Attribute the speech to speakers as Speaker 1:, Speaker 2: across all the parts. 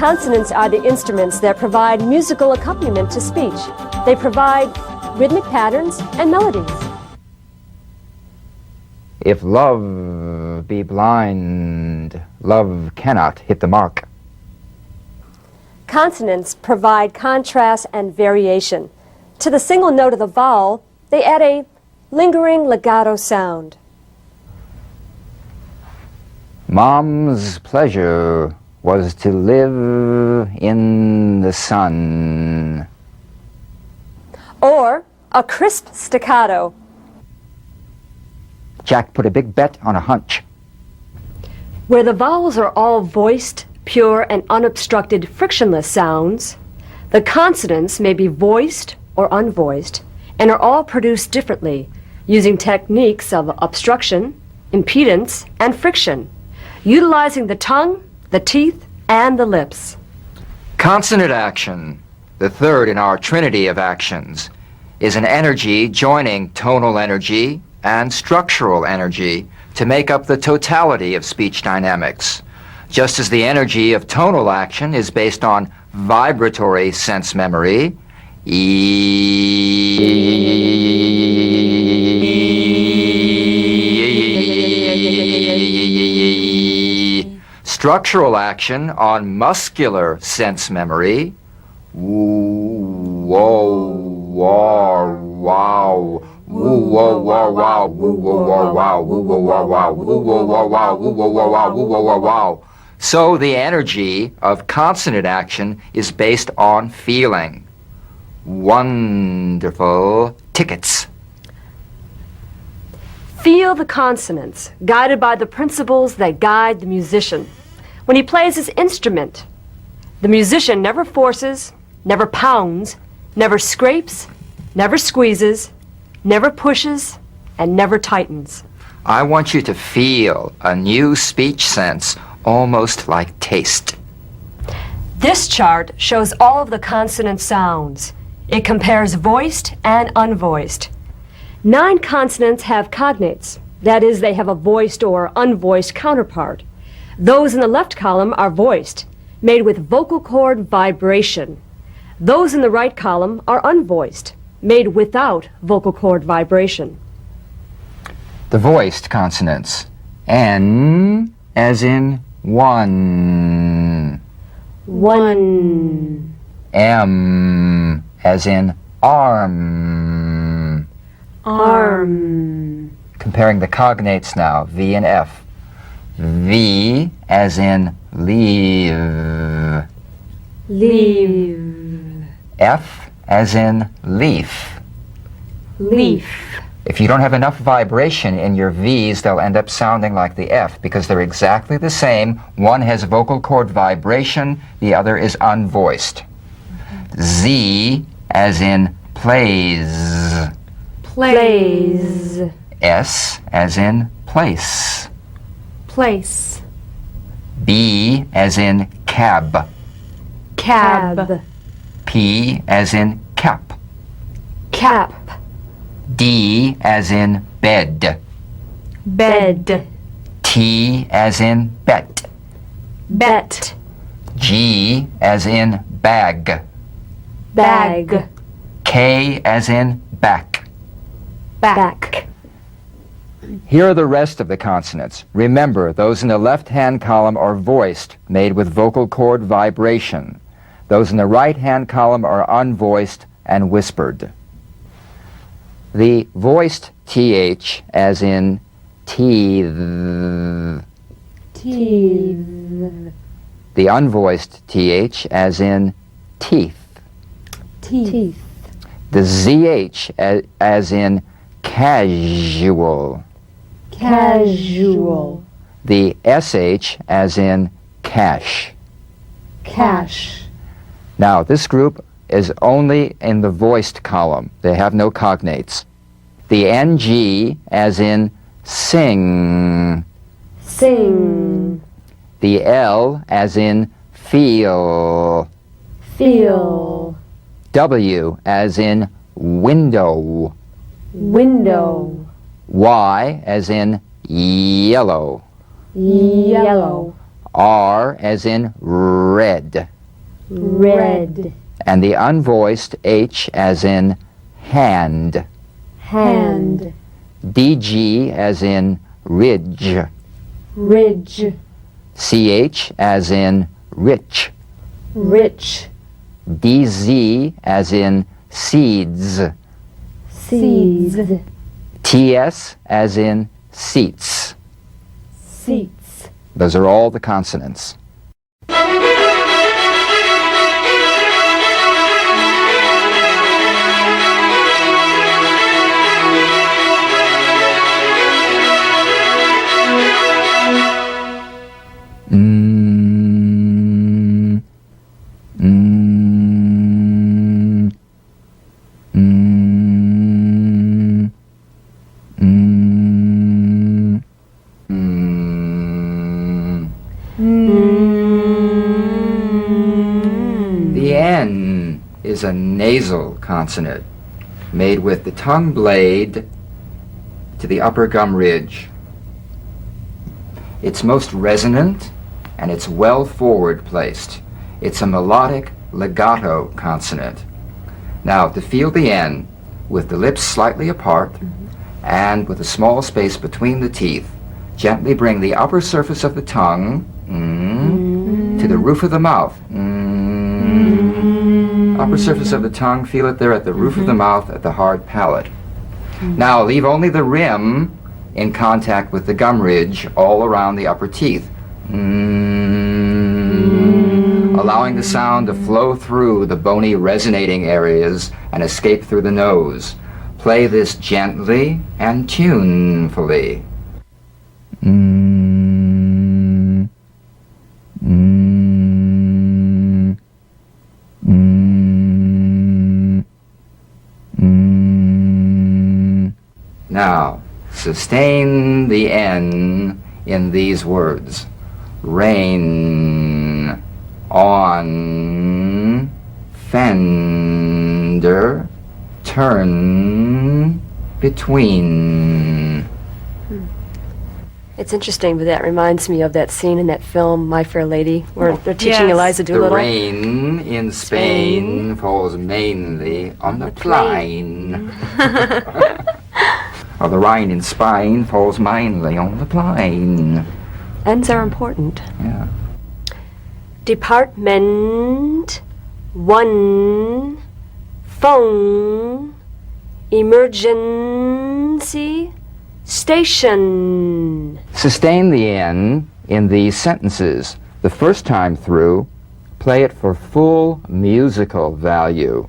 Speaker 1: Consonants are the instruments that provide musical accompaniment to speech. They provide rhythmic patterns and melodies.
Speaker 2: If love be blind, love cannot hit the mark.
Speaker 1: Consonants provide contrast and variation. To the single note of the vowel, they add a lingering legato sound.
Speaker 2: Mom's pleasure was to live in the sun.
Speaker 1: Or a crisp staccato.
Speaker 2: Jack put a big bet on a hunch.
Speaker 1: Where the vowels are all voiced, pure, and unobstructed frictionless sounds, the consonants may be voiced or unvoiced and are all produced differently using techniques of obstruction, impedance, and friction, utilizing the tongue, the teeth, and the lips.
Speaker 2: Consonant action, the third in our trinity of actions, is an energy joining tonal energy and structural energy to make up the totality of speech dynamics. Just as the energy of tonal action is based on vibratory sense memory, structural action on muscular sense memory, whoa, wow, wow, woo, whoa, wow, wow, woo, whoa, wow, wow, woo, whoa, wow, wow, woo, whoa, wow, wow, woo, whoa, wow, wow, woo, whoa, wow, wow. So the energy of consonant action is based on feeling. Wonderful tickets.
Speaker 1: Feel the consonants, guided by the principles that guide the musician. When he plays his instrument, the musician never forces, never pounds, never scrapes, never squeezes, never pushes, and never tightens.
Speaker 2: I want you to feel a new speech sense, almost like taste.
Speaker 1: This chart shows all of the consonant sounds. It compares voiced and unvoiced. 9 consonants have cognates. That is, they have a voiced or unvoiced counterpart. Those in the left column are voiced, made with vocal cord vibration. Those in the right column are unvoiced, made without vocal cord vibration.
Speaker 2: The voiced consonants. N as in one.
Speaker 1: One.
Speaker 2: M as in arm.
Speaker 1: Arm.
Speaker 2: Comparing the cognates now, V and F. V as in leave.
Speaker 1: Leave.
Speaker 2: F as in leaf.
Speaker 1: Leaf.
Speaker 2: If you don't have enough vibration in your V's, they'll end up sounding like the F because they're exactly the same. One has vocal cord vibration, the other is unvoiced. Z as in plays.
Speaker 1: Plays.
Speaker 2: S as in place.
Speaker 1: Place.
Speaker 2: B as in cab.
Speaker 1: Cab.
Speaker 2: P as in cap.
Speaker 1: Cap.
Speaker 2: D as in bed.
Speaker 1: Bed.
Speaker 2: T as in bet.
Speaker 1: Bet.
Speaker 2: G as in bag.
Speaker 1: Bag.
Speaker 2: K as in back.
Speaker 1: Back.
Speaker 2: Here are the rest of the consonants. Remember, those in the left-hand column are voiced, made with vocal cord vibration. Those in the right-hand column are unvoiced and whispered. The voiced TH, as in teeth.
Speaker 1: Teeth.
Speaker 2: The unvoiced TH, as in teeth.
Speaker 1: Teeth.
Speaker 2: The ZH, as in casual.
Speaker 1: Casual.
Speaker 2: The SH, as in cash.
Speaker 1: Cash.
Speaker 2: Now, this group is only in the voiced column. They have no cognates. The NG, as in sing.
Speaker 1: Sing.
Speaker 2: The L, as in feel.
Speaker 1: Feel.
Speaker 2: W, as in window.
Speaker 1: Window.
Speaker 2: Y, as in yellow.
Speaker 1: Yellow.
Speaker 2: R as in red.
Speaker 1: Red.
Speaker 2: And the unvoiced H as in hand.
Speaker 1: Hand.
Speaker 2: DG as in ridge.
Speaker 1: Ridge.
Speaker 2: CH as in rich.
Speaker 1: Rich.
Speaker 2: DZ as in seeds.
Speaker 1: Seeds.
Speaker 2: TS as in seats.
Speaker 1: Seats.
Speaker 2: Those are all the consonants. Mm, mm, mm, mm, mm. The N is a nasal consonant made with the tongue blade to the upper gum ridge. It's most resonant and it's well forward placed. It's a melodic legato consonant. Now, to feel the N with the lips slightly apart and with a small space between the teeth, gently bring the upper surface of the tongue to the roof of the mouth. Upper surface of the tongue, feel it there at the roof of the mouth at the hard palate. Now, leave only the rim in contact with the gum ridge all around the upper teeth. Allowing the sound to flow through the bony resonating areas and escape through the nose. Play this gently and tunefully. Now, sustain the N in these words. Rain on fender, turn between.
Speaker 1: It's interesting, but that reminds me of that scene in that film, My Fair Lady, where they're teaching Eliza
Speaker 2: The
Speaker 1: Doolittle.
Speaker 2: rain in Spain falls mainly on the plain. Or the rain in Spain falls mainly on the plain.
Speaker 1: Ends are important.
Speaker 2: Yeah.
Speaker 1: Department, one, phone, emergency, station.
Speaker 2: Sustain the N in these sentences. The first time through, play it for full musical value.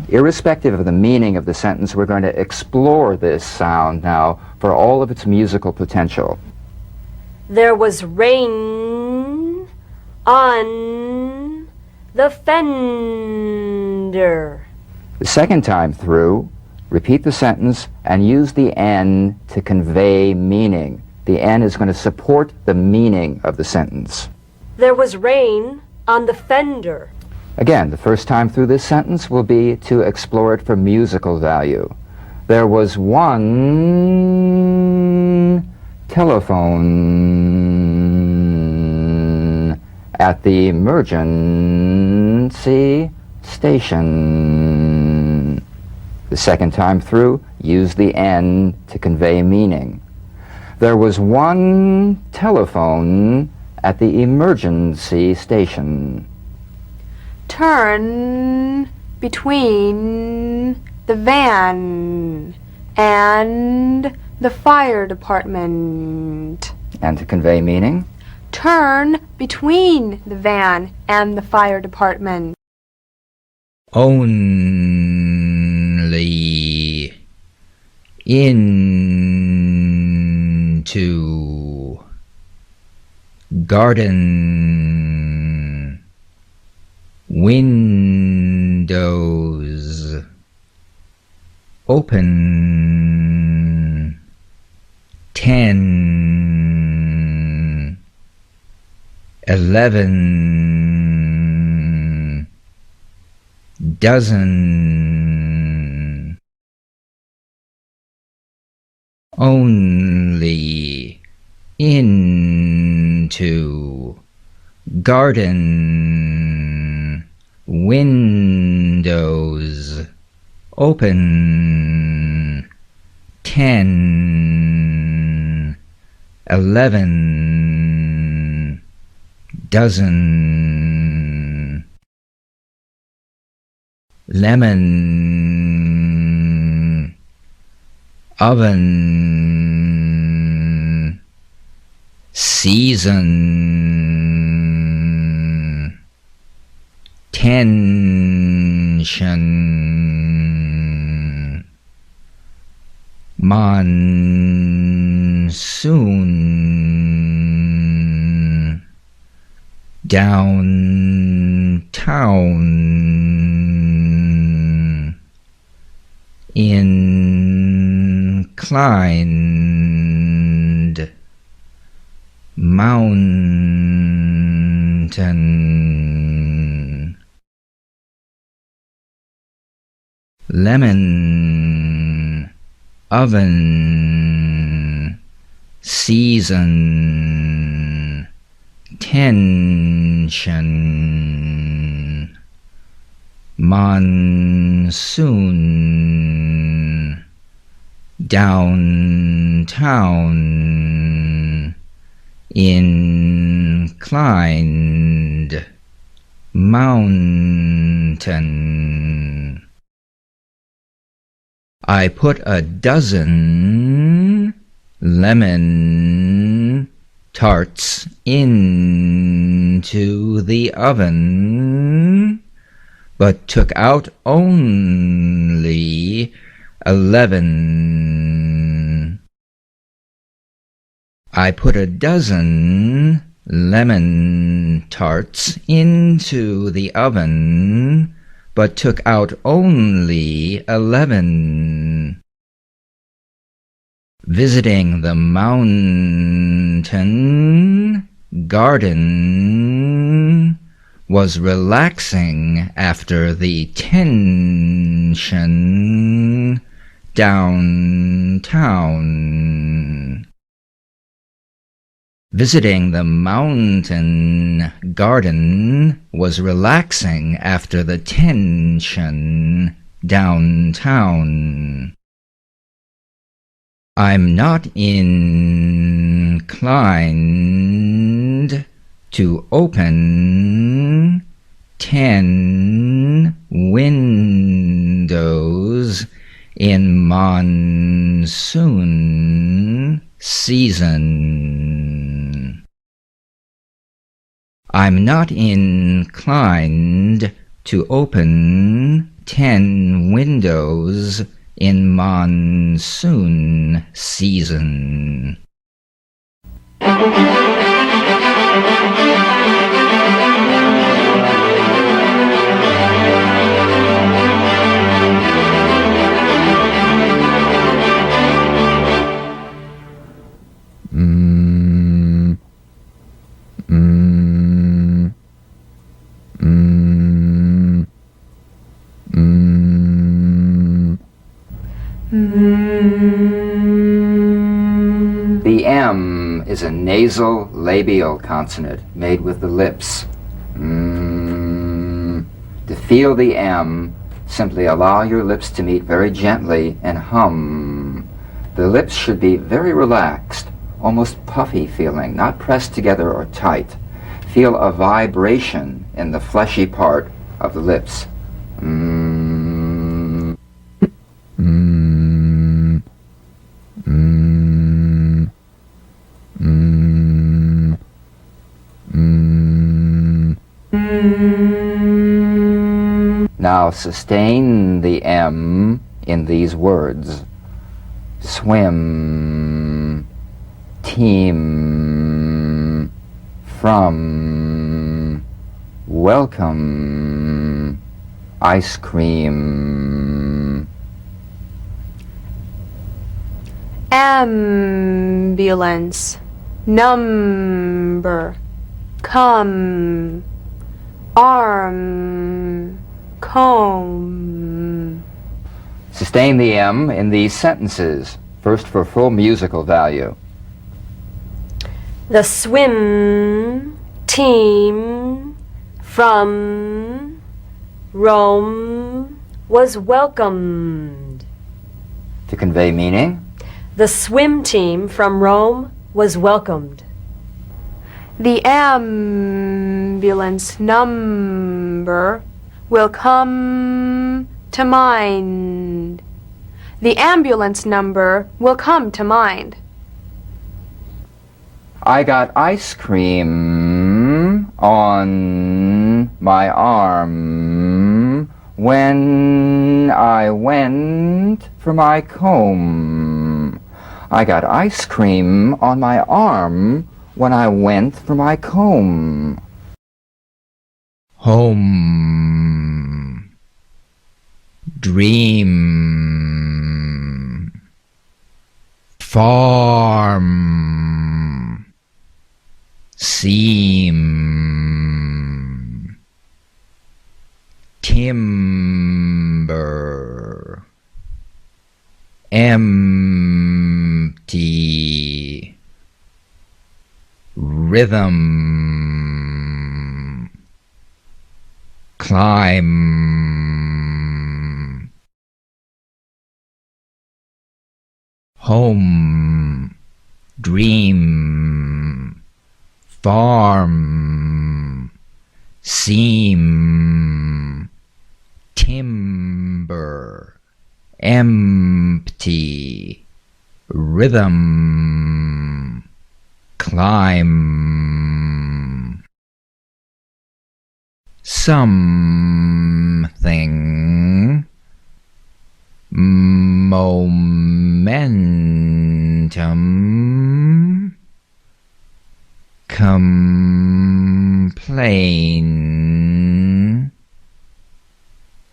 Speaker 2: Irrespective of the meaning of the sentence, we're going to explore this sound now for all of its musical potential.
Speaker 1: There was rain on the fender.
Speaker 2: The second time through, repeat the sentence and use the N to convey meaning. The N is going to support the meaning of the sentence.
Speaker 1: There was rain on the fender.
Speaker 2: Again, the first time through this sentence will be to explore it for musical value. There was one telephone at the emergency station. The second time through, use the N to convey meaning. There was one telephone at the emergency station.
Speaker 3: Turn between the van and the fire department.
Speaker 2: And to convey meaning,
Speaker 3: Turn between the van and the fire department.
Speaker 4: Only into garden windows open 10 11 dozen only into garden, windows, open, 10, 11, dozen, lemon, oven, season, tension, monsoon, downtown, inclined, mountain, lemon, oven, season, tension, monsoon, downtown, inclined, mountain. I put a dozen lemon tarts into the oven, but took out only 11. I put a dozen lemon tarts into the oven, but took out only 11. Visiting the mountain garden was relaxing after the tension downtown. Visiting the mountain garden was relaxing after the tension downtown. I'm not inclined to open 10 windows in monsoon season. I'm not inclined to open 10 windows in monsoon season.
Speaker 2: The M is a nasal labial consonant made with the lips. To feel the M, simply allow your lips to meet very gently and hum. The lips should be very relaxed, almost puffy feeling, not pressed together or tight. Feel a vibration in the fleshy part of the lips. Now sustain the M in these words. Swim, team, from, welcome, ice cream.
Speaker 3: Ambulance, number, come, arm, comb.
Speaker 2: Sustain the M in these sentences. First for full musical value.
Speaker 1: The swim team from Rome was welcomed.
Speaker 2: To convey meaning,
Speaker 1: The swim team from Rome was welcomed.
Speaker 3: The ambulance number will come to mind. The ambulance number will come to mind.
Speaker 2: I got ice cream on my arm when I went for my comb. I got ice cream on my arm when I went for my comb.
Speaker 4: Home, dream, farm, seam, timber, empty, rhythm, climb, home, dream, farm, seam, timber, empty, rhythm, climb. Something, momentum, complain,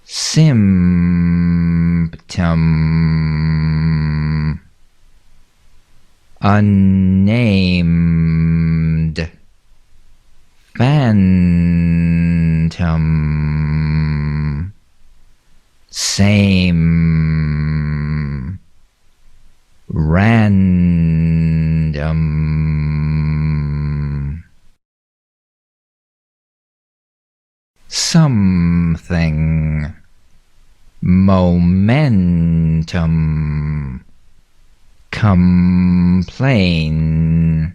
Speaker 4: symptom, unnamed, phantom, same, random, something, momentum, complain,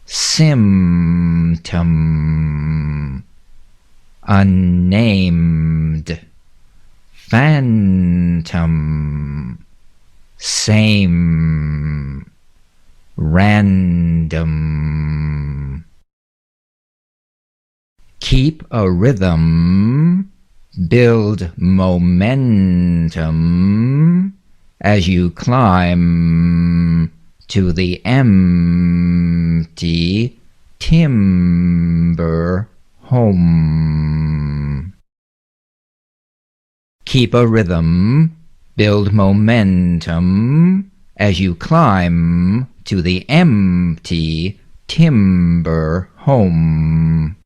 Speaker 4: symptom, unnamed, phantom, same, random. Keep a rhythm, build momentum as you climb to the empty timber home. Keep a rhythm, build momentum as you climb to the empty timber home.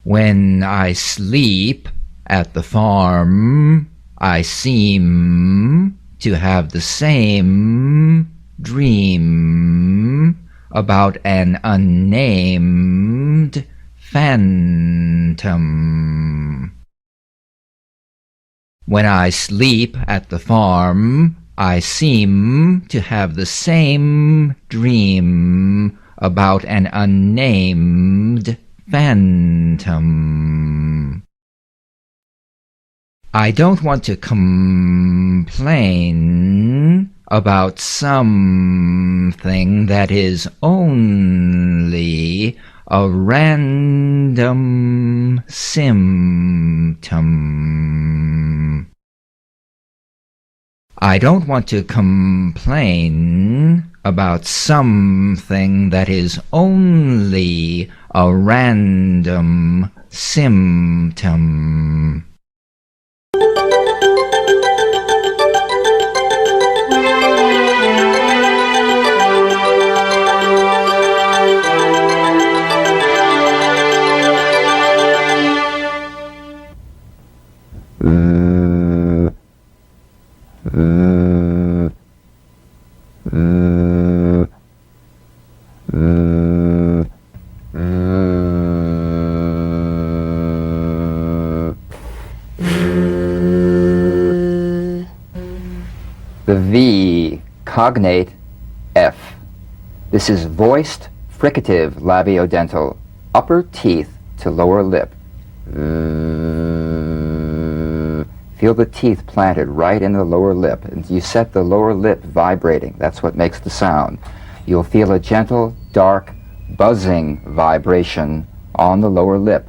Speaker 4: When I sleep at the farm, I seem to have the same dream about an unnamed phantom. When I sleep at the farm, I seem to have the same dream about an unnamed phantom. I don't want to complain about something that is only a random symptom. I don't want to complain about something that is only a random symptom.
Speaker 2: cognate F. This is voiced fricative labiodental, upper teeth to lower lip. Feel the teeth planted right in the lower lip, and you set the lower lip vibrating. That's what makes the sound. You'll feel a gentle, dark, buzzing vibration on the lower lip.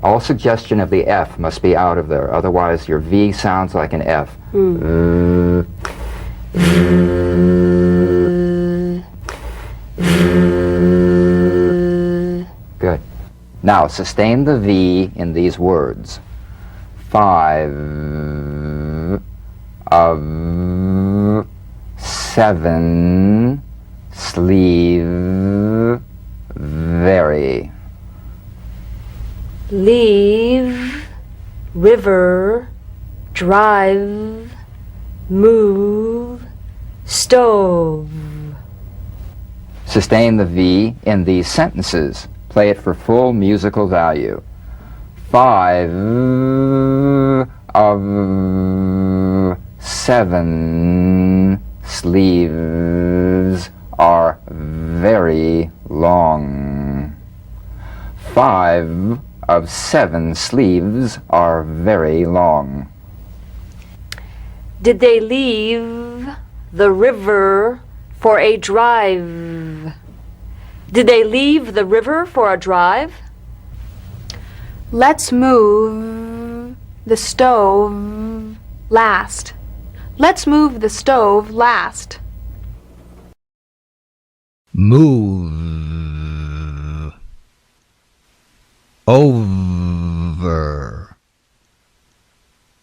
Speaker 2: All suggestion of the F must be out of there, otherwise your V sounds like an F. Good. Now sustain the V in these words. 5 of 7 sleeve very.
Speaker 1: Leave, river, drive, move, stove.
Speaker 2: Sustain the V in these sentences. Play it for full musical value. 5 of 7 sleeves are very long. 5 of 7 sleeves are very long.
Speaker 1: Did they leave the river for a drive? Did they leave the river for a drive?
Speaker 3: Let's move the stove last. Let's move the stove last.
Speaker 4: Move. Over.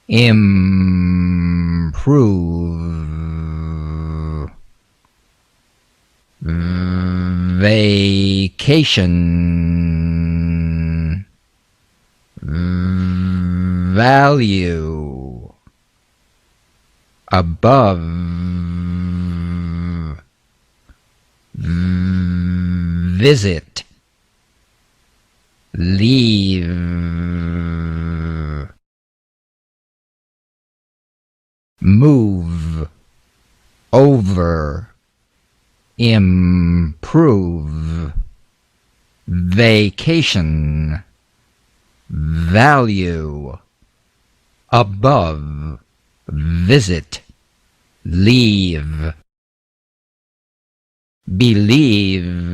Speaker 4: Improve. Vacation. Value. Above. Visit. Leave. Move. Over. Improve. Vacation. Value. Above. Visit. Leave. Believe.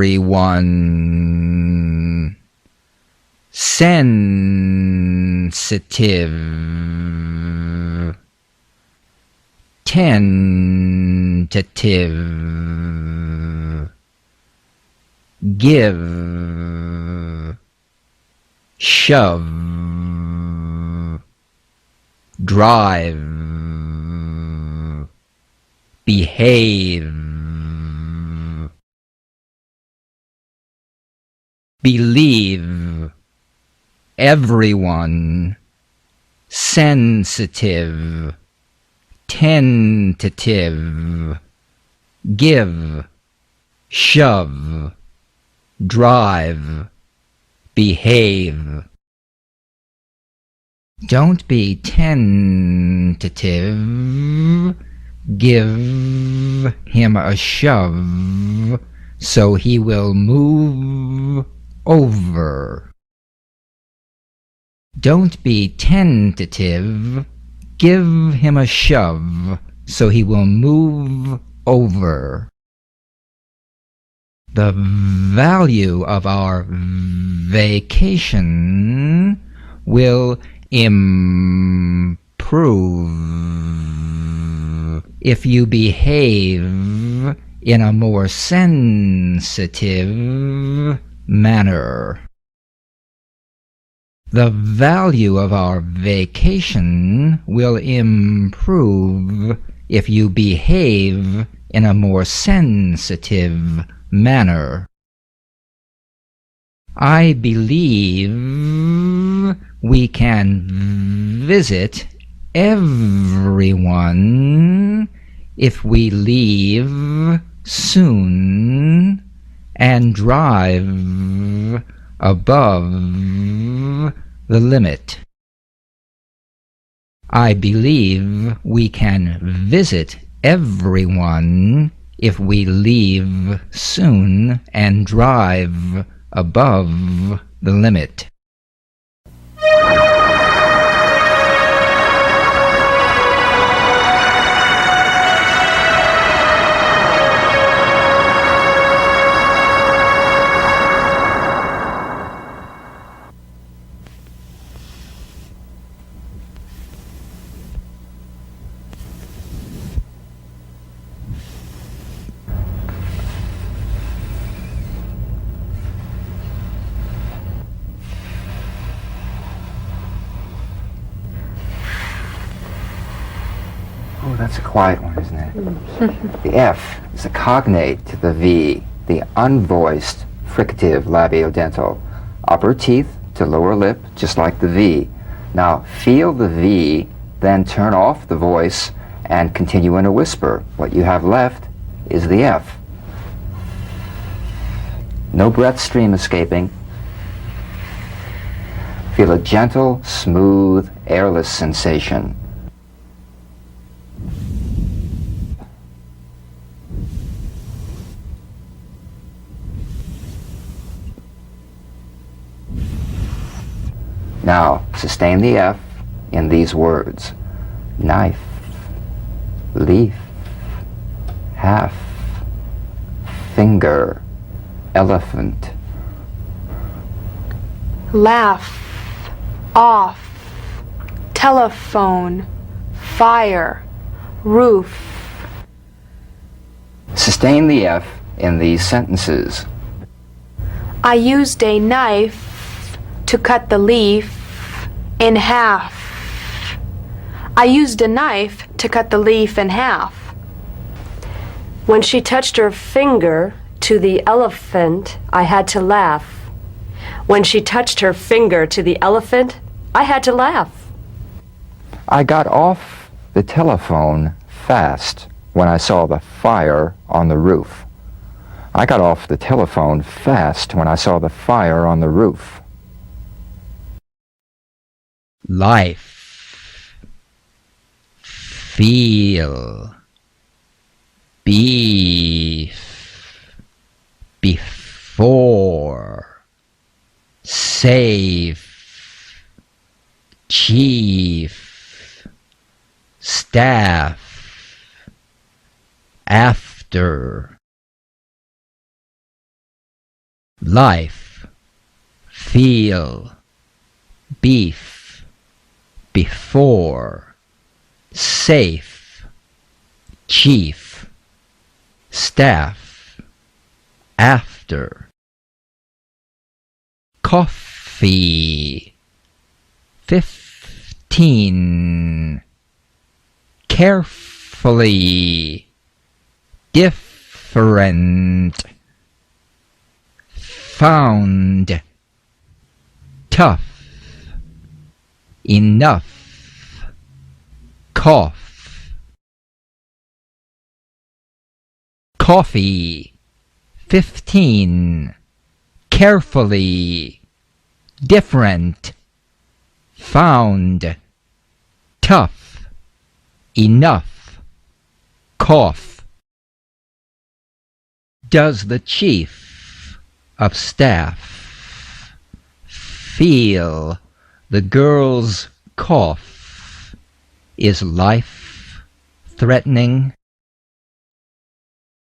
Speaker 4: Everyone. Sensitive. Tentative. Give. Shove. Drive. Behave. Believe. Everyone. Sensitive. Tentative. Give. Shove. Drive. Behave. Don't be tentative. Give him a shove so he will move over. Don't be tentative. Give him a shove so he will move over. The value of our vacation will improve if you behave in a more sensitive manner. The value of our vacation will improve if you behave in a more sensitive manner. I believe we can visit everyone if we leave soon and drive above the limit. I believe we can visit everyone if we leave soon and drive above the limit.
Speaker 2: Oh, that's a quiet one, isn't it? The F is a cognate to the V, the unvoiced fricative labiodental. Upper teeth to lower lip, just like the V. Now, feel the V, then turn off the voice and continue in a whisper. What you have left is the F. No breath stream escaping. Feel a gentle, smooth, airless sensation. Now, sustain the F in these words. Knife, leaf, half, finger, elephant.
Speaker 3: Laugh, off, telephone, fire, roof.
Speaker 2: Sustain the F in these sentences.
Speaker 3: I used a knife to cut the leaf in half. I used a knife to cut the leaf in half.
Speaker 1: When she touched her finger to the elephant, I had to laugh. When she touched her finger to the elephant, I had to laugh.
Speaker 2: I got off the telephone fast when I saw the fire on the roof. I got off the telephone fast when I saw the fire on the roof.
Speaker 4: Life, feel, beef, before, safe, chief, staff, after. Life, feel, beef, before, safe, chief, staff, after. Coffee, 15, carefully, different, found, tough, enough, cough. Coffee, 15, carefully, different, found, tough, enough, cough. Does the chief of staff feel the girl's cough is life-threatening?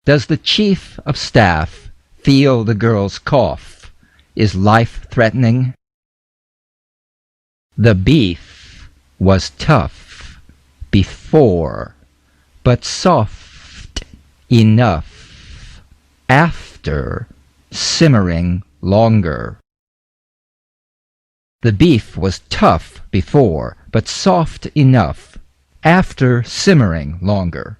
Speaker 4: Does the chief of staff feel the girl's cough is life-threatening? The beef was tough before, but soft enough after simmering longer. The beef was tough before, but soft enough after simmering longer.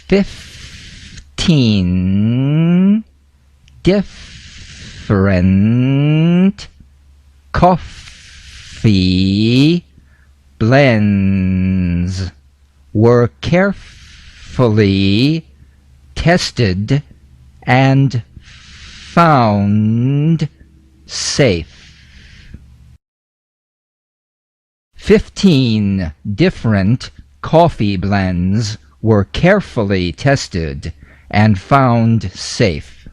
Speaker 4: 15, different, coffee, blends were carefully tested and found safe. 15 different coffee blends were carefully tested and found safe.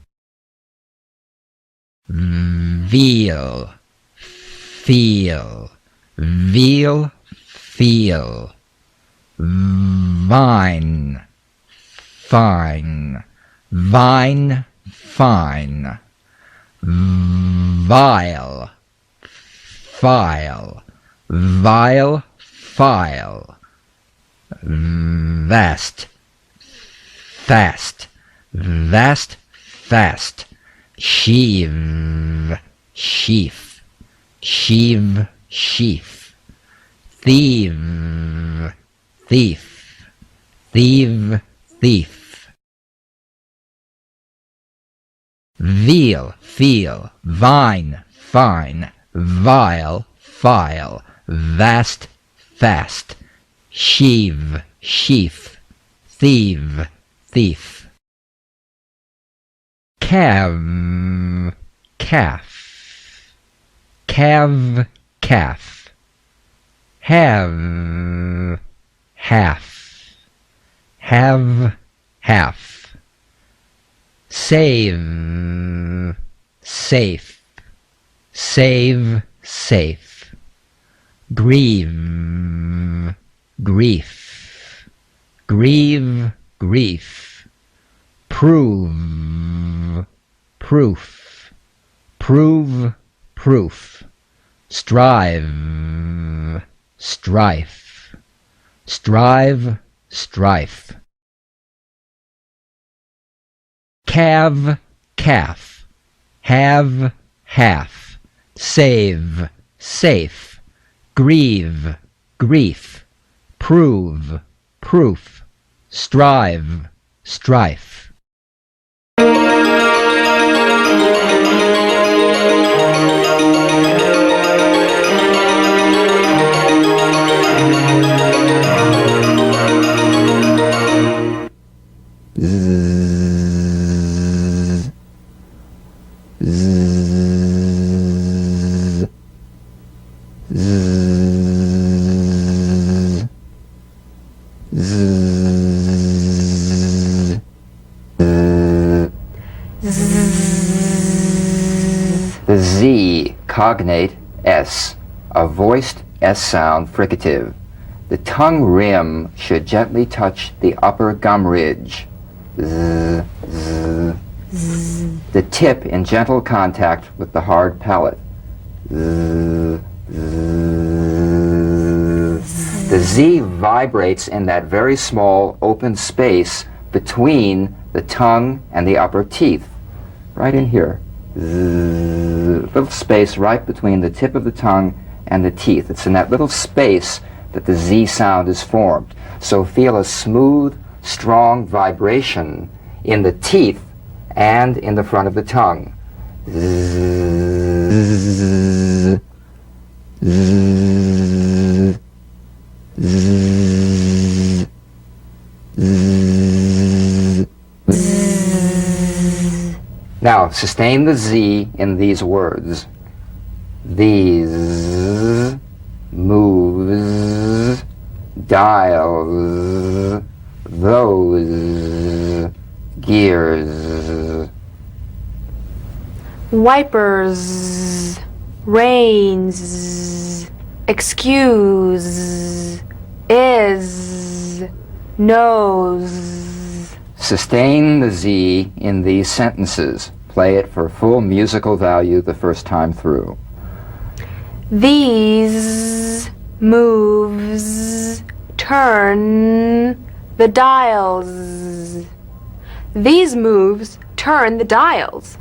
Speaker 4: Veal, feel, veal, feel. Vine, fine, vine, fine. Vile, file, vile, file. Vast, fast, vast, fast. Sheave, sheaf, sheave, sheaf. Thieve, thief, thieve, thief. Veal, feel, vine, fine, vile, file, vast, fast. Sheave, sheaf, thieve, thief. Calve, calf, calve, calf. Have, half, have, half. Save, safe, save, safe. Grieve, grief, grieve, grief. Prove, proof, prove, proof. Strive, strife, strive, strife. Calve, calf, have, half. Save, safe. Grieve, grief. Prove, proof. Strive, strife.
Speaker 2: The Z, cognate S, a voiced S sound fricative. The tongue rim should gently touch the upper gum ridge. Z, z. The tip in gentle contact with the hard palate. Z, z. The Z vibrates in that very small open space between the tongue and the upper teeth. Right in here. Little space right between the tip of the tongue and the teeth. It's in that little space that the Z sound is formed. So feel a smooth, strong vibration in the teeth and in the front of the tongue. Z, z, z, z. Now, sustain the Z in these words. These, moves, dials, those, gears.
Speaker 3: Wipers, rains, excuse, is, knows.
Speaker 2: Sustain the Z in these sentences. Play it for full musical value the first time through.
Speaker 3: These moves turn the dials. These moves turn the dials.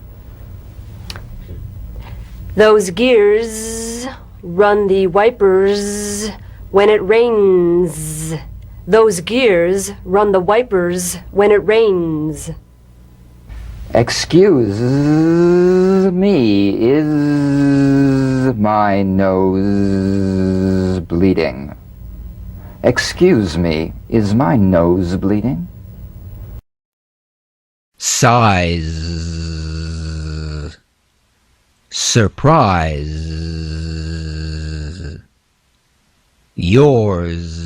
Speaker 1: Those gears run the wipers when it rains. Those gears run the wipers when it rains.
Speaker 2: Excuse me, is my nose bleeding? Excuse me, is my nose bleeding?
Speaker 4: Size, surprise, yours,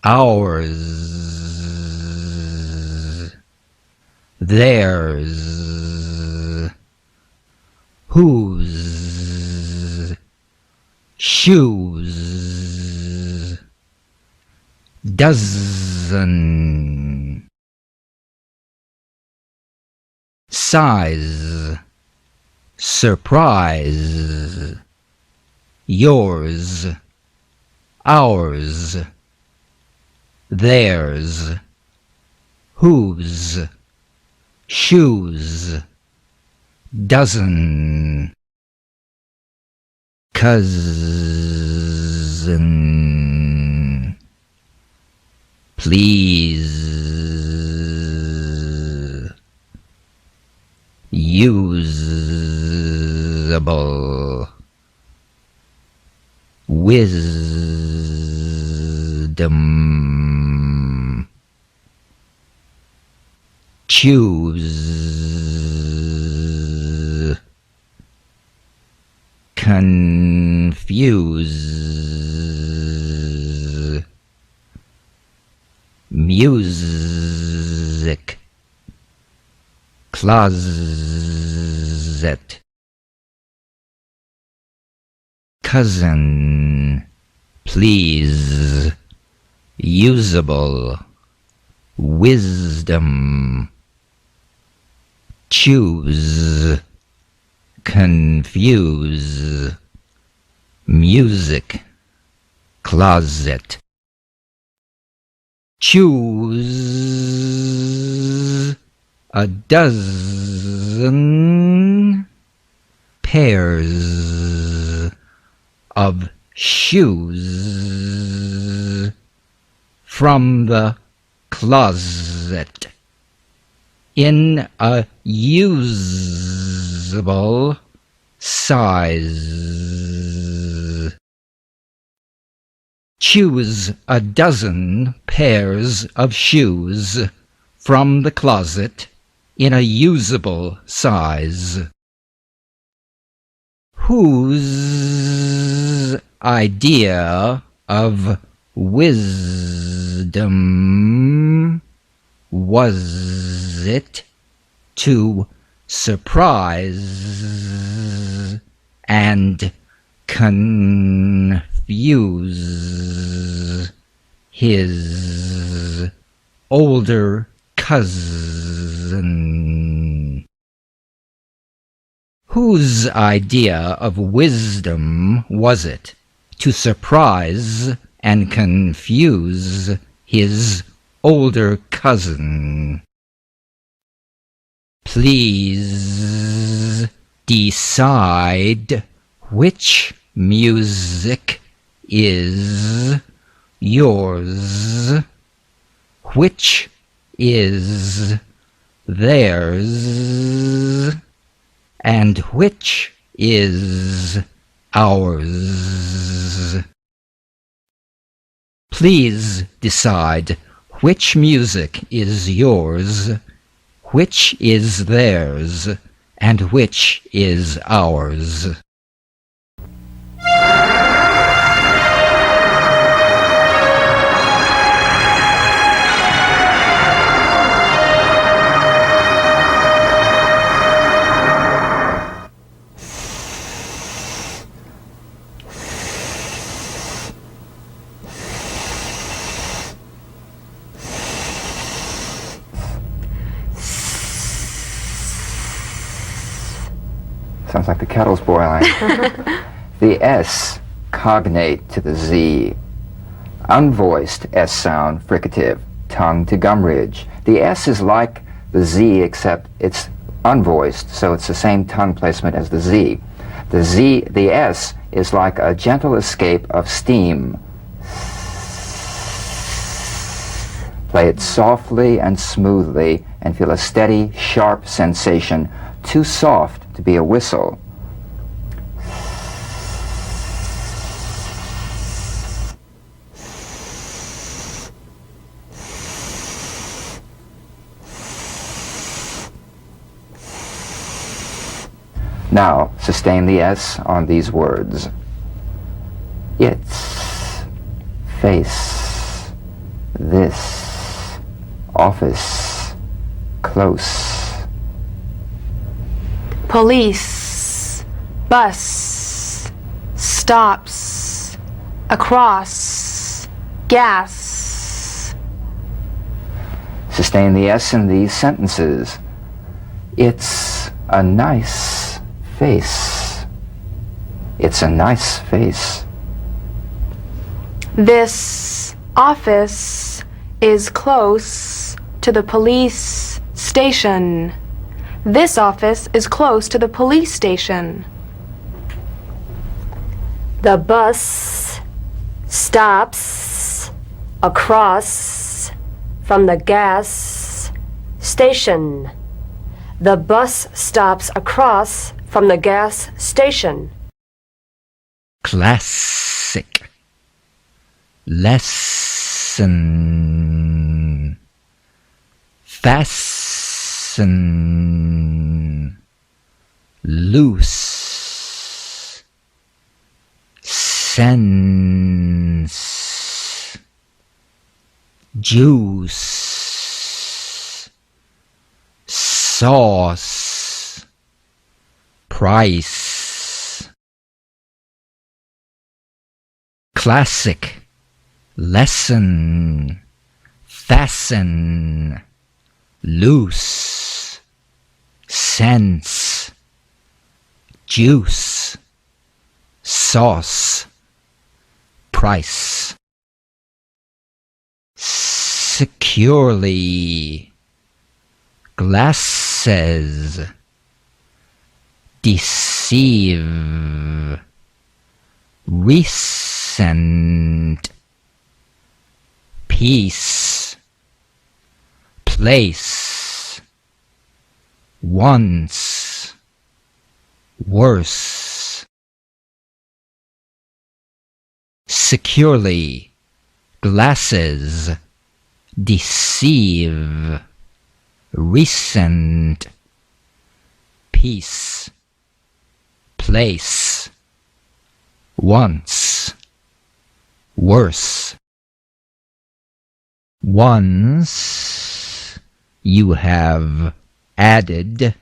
Speaker 4: ours, theirs, whose, shoes, dozen, size, surprise, yours, ours, theirs, whose, shoes, dozen, cousin, please, usable, wisdom, choose, confuse, music, closet, cousin, please, usable, wisdom, choose, confuse, music, closet. Choose a dozen pairs of shoes from the closet in a usable size. Choose a dozen pairs of shoes from the closet in a usable size. Whose idea of wisdom was it to surprise and confuse his older cousin? Whose idea of wisdom was it to surprise and confuse his older cousin? Please decide which music is yours, which is theirs, and which is ours. Please decide which music is yours, which is theirs, and which is ours.
Speaker 2: Sounds like the kettle's boiling. The S cognate to the Z. Unvoiced S sound, fricative, tongue to gum ridge. The S is like the Z except it's unvoiced, so it's the same tongue placement as the Z. The S is like a gentle escape of steam. Play it softly and smoothly and feel a steady, sharp sensation, too soft to be a whistle. Now, sustain the S on these words. Its, face, this, office, close.
Speaker 3: Police, bus, stops, across, gas.
Speaker 2: Sustain the S in these sentences. It's a nice face. It's a nice face.
Speaker 3: This office is close to the police station. This office is close to the police station.
Speaker 1: The bus stops across from the gas station. The bus stops across from the gas station.
Speaker 4: Classic. Lesson. Fasten. Loose. Sense. Juice. Sauce. Price. Classic. Lesson. Fasten. Loose. Sense. Juice. Sauce. Price. Securely. Glasses. Deceive. Recent. Peace. Place. Once. Worse. Securely. Glasses. Deceive. Recent. Peace. Place. Once. Worse. Once you have added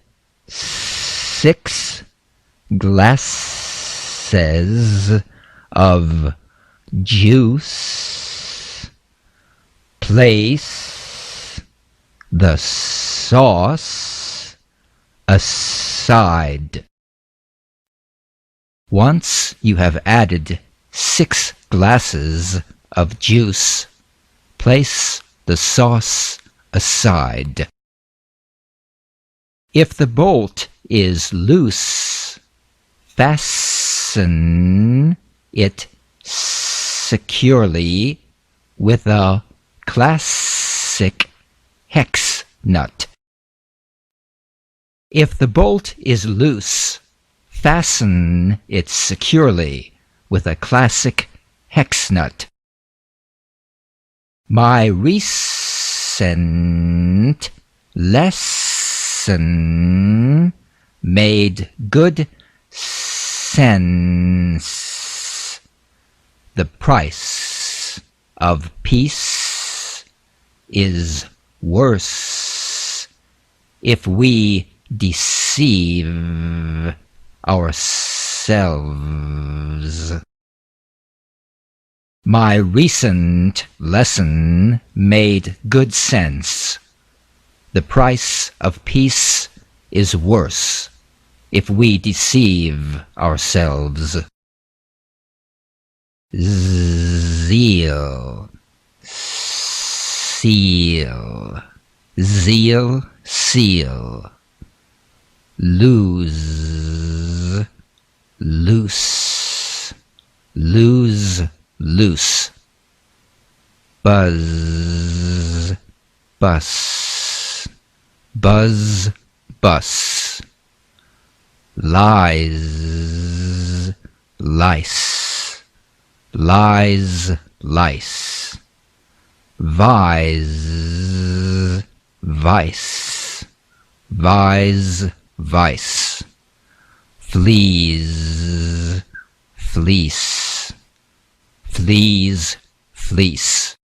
Speaker 4: 6 glasses of juice. Place the sauce aside. Once you have added 6 glasses of juice, place the sauce aside. If the bolt is loose, fasten it securely with a classic hex nut. If the bolt is loose, fasten it securely with a classic hex nut. My recent lesson made good sense. The price of peace is worse if we deceive ourselves. My recent lesson made good sense. The price of peace is worse if we deceive ourselves. Zeal. Seal. Zeal. Seal. Lose. Loose. Lose. Loose. Buzz. Bus. Buzz. Bus. Lies. Lice. Lies. Lice. Vise. Vice. Vise. Vice. fleas, fleece, fleas, fleece.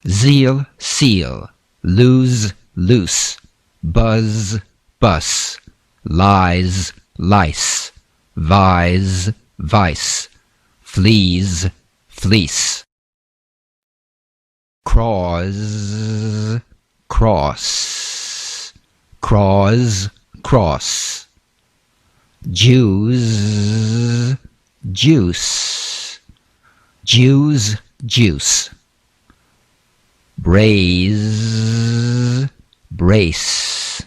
Speaker 4: Zeal, seal, lose, loose, buzz, bus, lies, lice, vise, vice, fleas, fleece. Craws, cross, craws, cross. Jews, juice, Jews, juice. Braise, brace,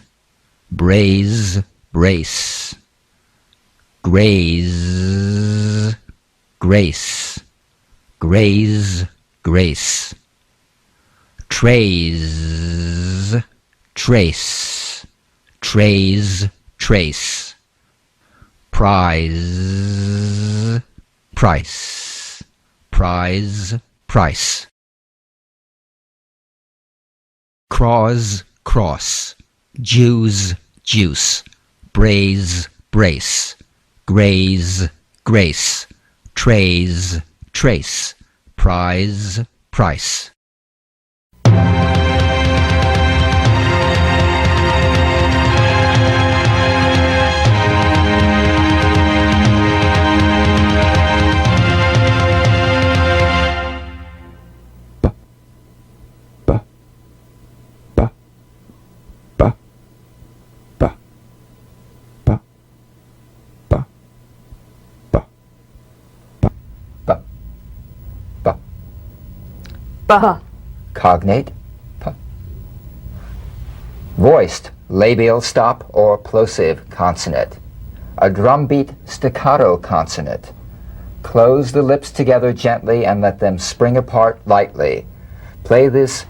Speaker 4: braise, brace. Graze, grace, graze, grace. Trace, trace, trace, trace. Prize, price, prize, price. Craws, cross, Jews, juice, braise, brace, graze, grace, trays, trace, prize, price.
Speaker 1: Buh.
Speaker 2: Cognate, p. Voiced, labial stop or plosive consonant. A drumbeat staccato consonant. Close the lips together gently and let them spring apart lightly. Play this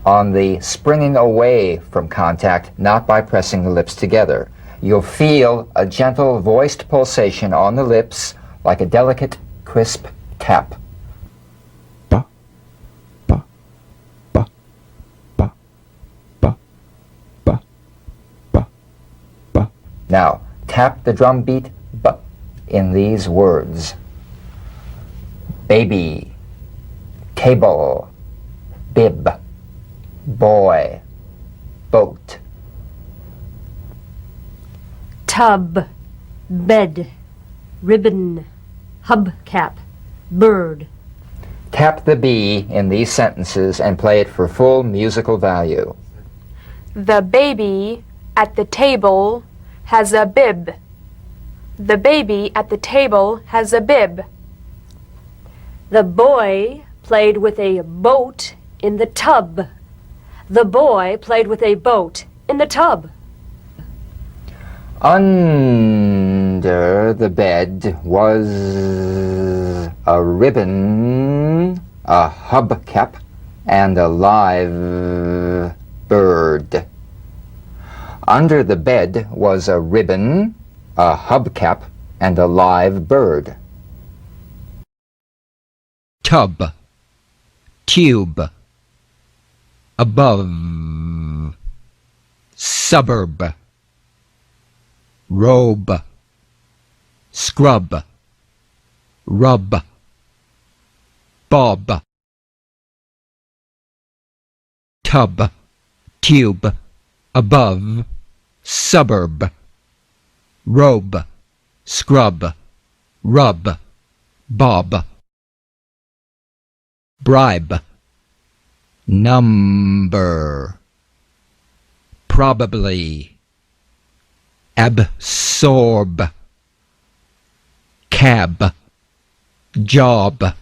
Speaker 2: on the springing away from contact, not by pressing the lips together. You'll feel a gentle voiced pulsation on the lips like a delicate, crisp tap. Now, tap the drum beat b in these words. Baby, table, bib, boy, boat.
Speaker 1: Tub, bed, ribbon, hubcap, bird.
Speaker 2: Tap the B in these sentences and play it for full musical value.
Speaker 3: The baby at the table has a bib. The baby at the table has a bib.
Speaker 1: The boy played with a boat in the tub. The boy played with a boat in the tub.
Speaker 2: Under the bed was a ribbon, a hubcap, and a live bird. Under the bed was a ribbon, a hubcap, and a live bird.
Speaker 4: Tub, tube, above, suburb, robe, scrub, rub, bob. Tub, tube, above, suburb, robe, scrub, rub, bob. Bribe, number, probably, absorb, cab, job,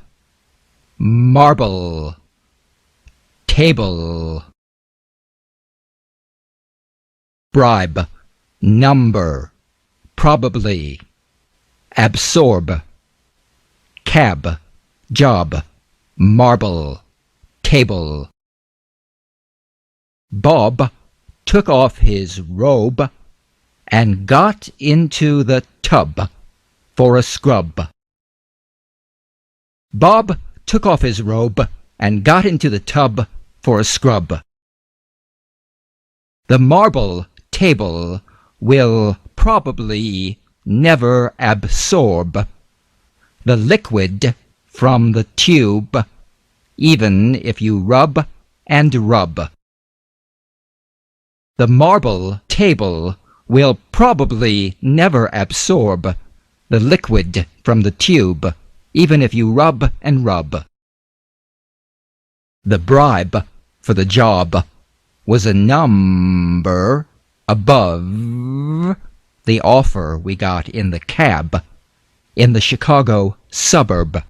Speaker 4: marble, table. Bribe, number, probably, absorb, cab, job, marble, table. Bob took off his robe and got into the tub for a scrub. Bob took off his robe and got into the tub for a scrub. The marble table will probably never absorb the liquid from the tube, even if you rub and rub. The marble table will probably never absorb the liquid from the tube, even if you rub and rub. The bribe for the job was a number above the offer we got in the cab in the Chicago suburb.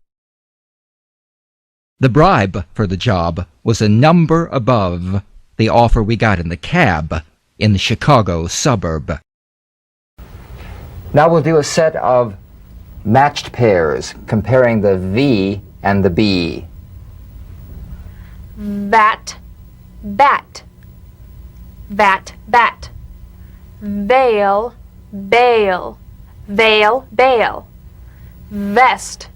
Speaker 4: The bribe for the job was a number above the offer we got in the cab in the Chicago suburb.
Speaker 2: Now we'll do a set of matched pairs comparing the V and the B.
Speaker 3: Bat, bat. Vat, bat. Veil, bail. Veil, bail. Vest,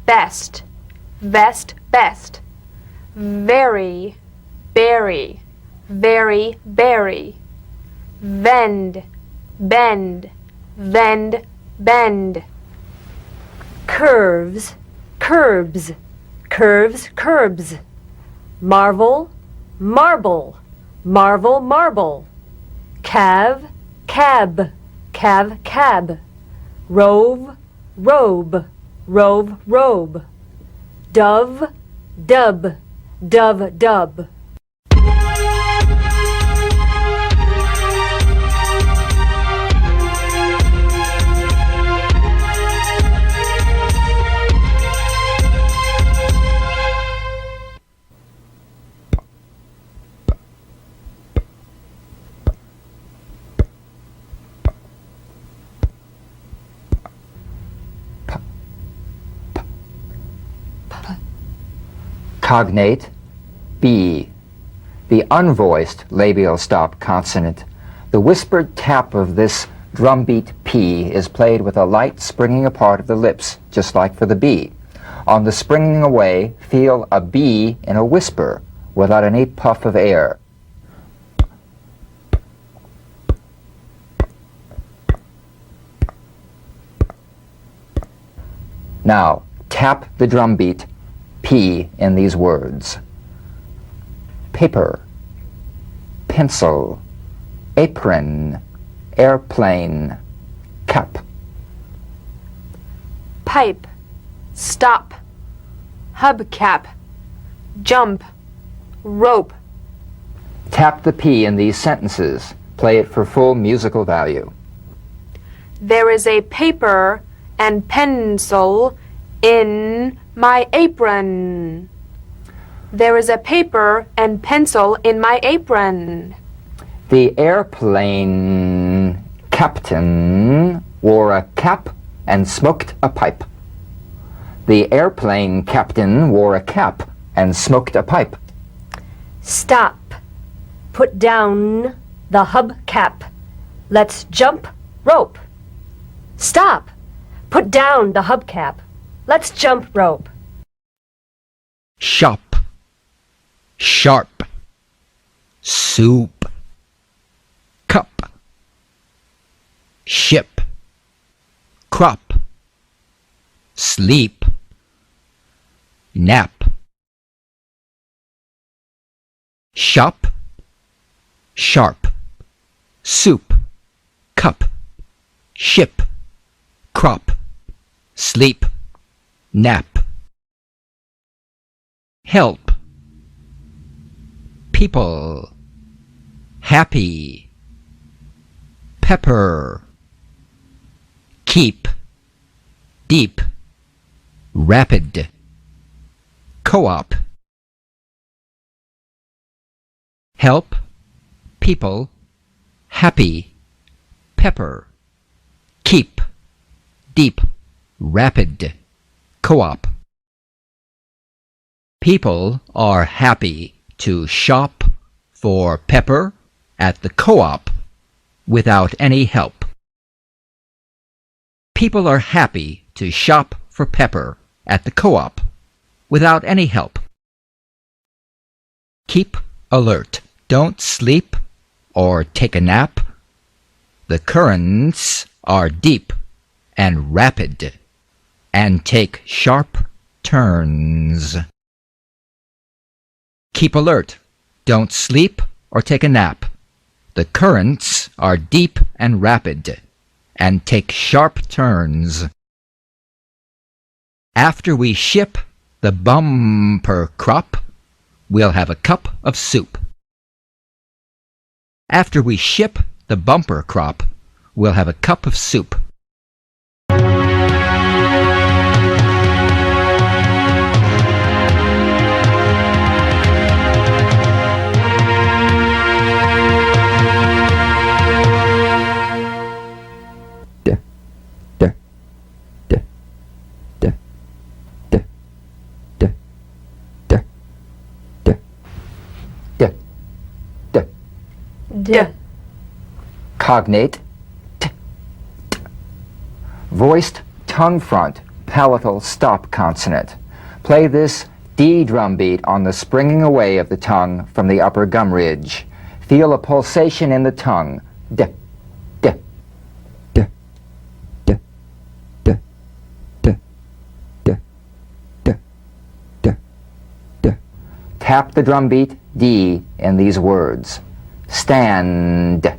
Speaker 3: best. Vest, best. Very, berry. Very, berry. Vend, bend. Vend, bend.
Speaker 1: Curves, curbs. Curves, curbs. Marvel, marble. Marvel, marble. Calve, cab. Calve, cab. Rove, robe. Rove, robe. Dove, dub. Dove, dub.
Speaker 2: Cognate, B. The unvoiced labial stop consonant. The whispered tap of this drumbeat P is played with a light springing apart of the lips, just like for the B. On the springing away, feel a B in a whisper, without any puff of air. Now, tap the drumbeat P in these words. Paper, pencil, apron, airplane, cap.
Speaker 3: Pipe, stop. Hubcap, jump. Rope.
Speaker 2: Tap the P in these sentences. Play it for full musical value.
Speaker 3: There is a paper and pencil in my apron. There is a paper and pencil in my apron.
Speaker 2: The airplane captain wore a cap and smoked a pipe. The airplane captain wore a cap and smoked a pipe.
Speaker 1: Stop. Put down the hubcap. Let's jump rope. Stop. Put down the hubcap. Let's jump rope.
Speaker 4: Shop, sharp, soup, cup, ship, crop, sleep, nap. Shop, sharp, soup, cup, ship, crop, sleep, nap. Help, people, happy, pepper, keep, deep, rapid, co-op. Help, people, happy, pepper, keep, deep, rapid, co-op. People are happy to shop for pepper at the co-op without any help. People are happy to shop for pepper at the co-op without any help. Keep alert. Don't sleep or take a nap. The currents are deep and rapid and take sharp turns. Keep alert. Don't sleep or take a nap. The currents are deep and rapid and take sharp turns. After we ship the bumper crop, we'll have a cup of soup. After we ship the bumper crop, we'll have a cup of soup.
Speaker 3: D.
Speaker 2: Cognate. T. T. Voiced tongue front, palatal stop consonant. Play this D drum beat on the springing away of the tongue from the upper gum ridge. Feel a pulsation in the tongue. D. D. D. D. D. D. D. D. D. D. Tap the drum beat D in these words. Stand,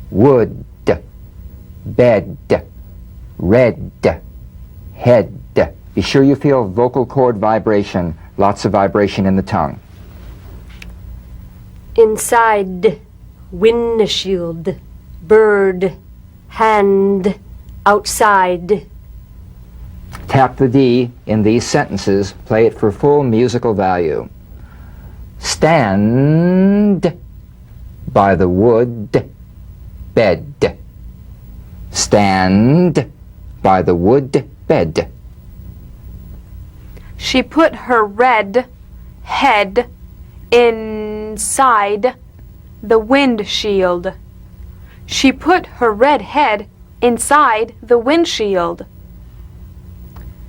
Speaker 2: wood, bed, red, head. Be sure you feel vocal cord vibration, lots of vibration in the tongue.
Speaker 1: Inside, windshield, bird, hand, outside.
Speaker 2: Tap the D in these sentences, play it for full musical value. Stand by the wood bed. Stand by the wood bed.
Speaker 3: She put her red head inside the windshield. She put her red head inside the windshield.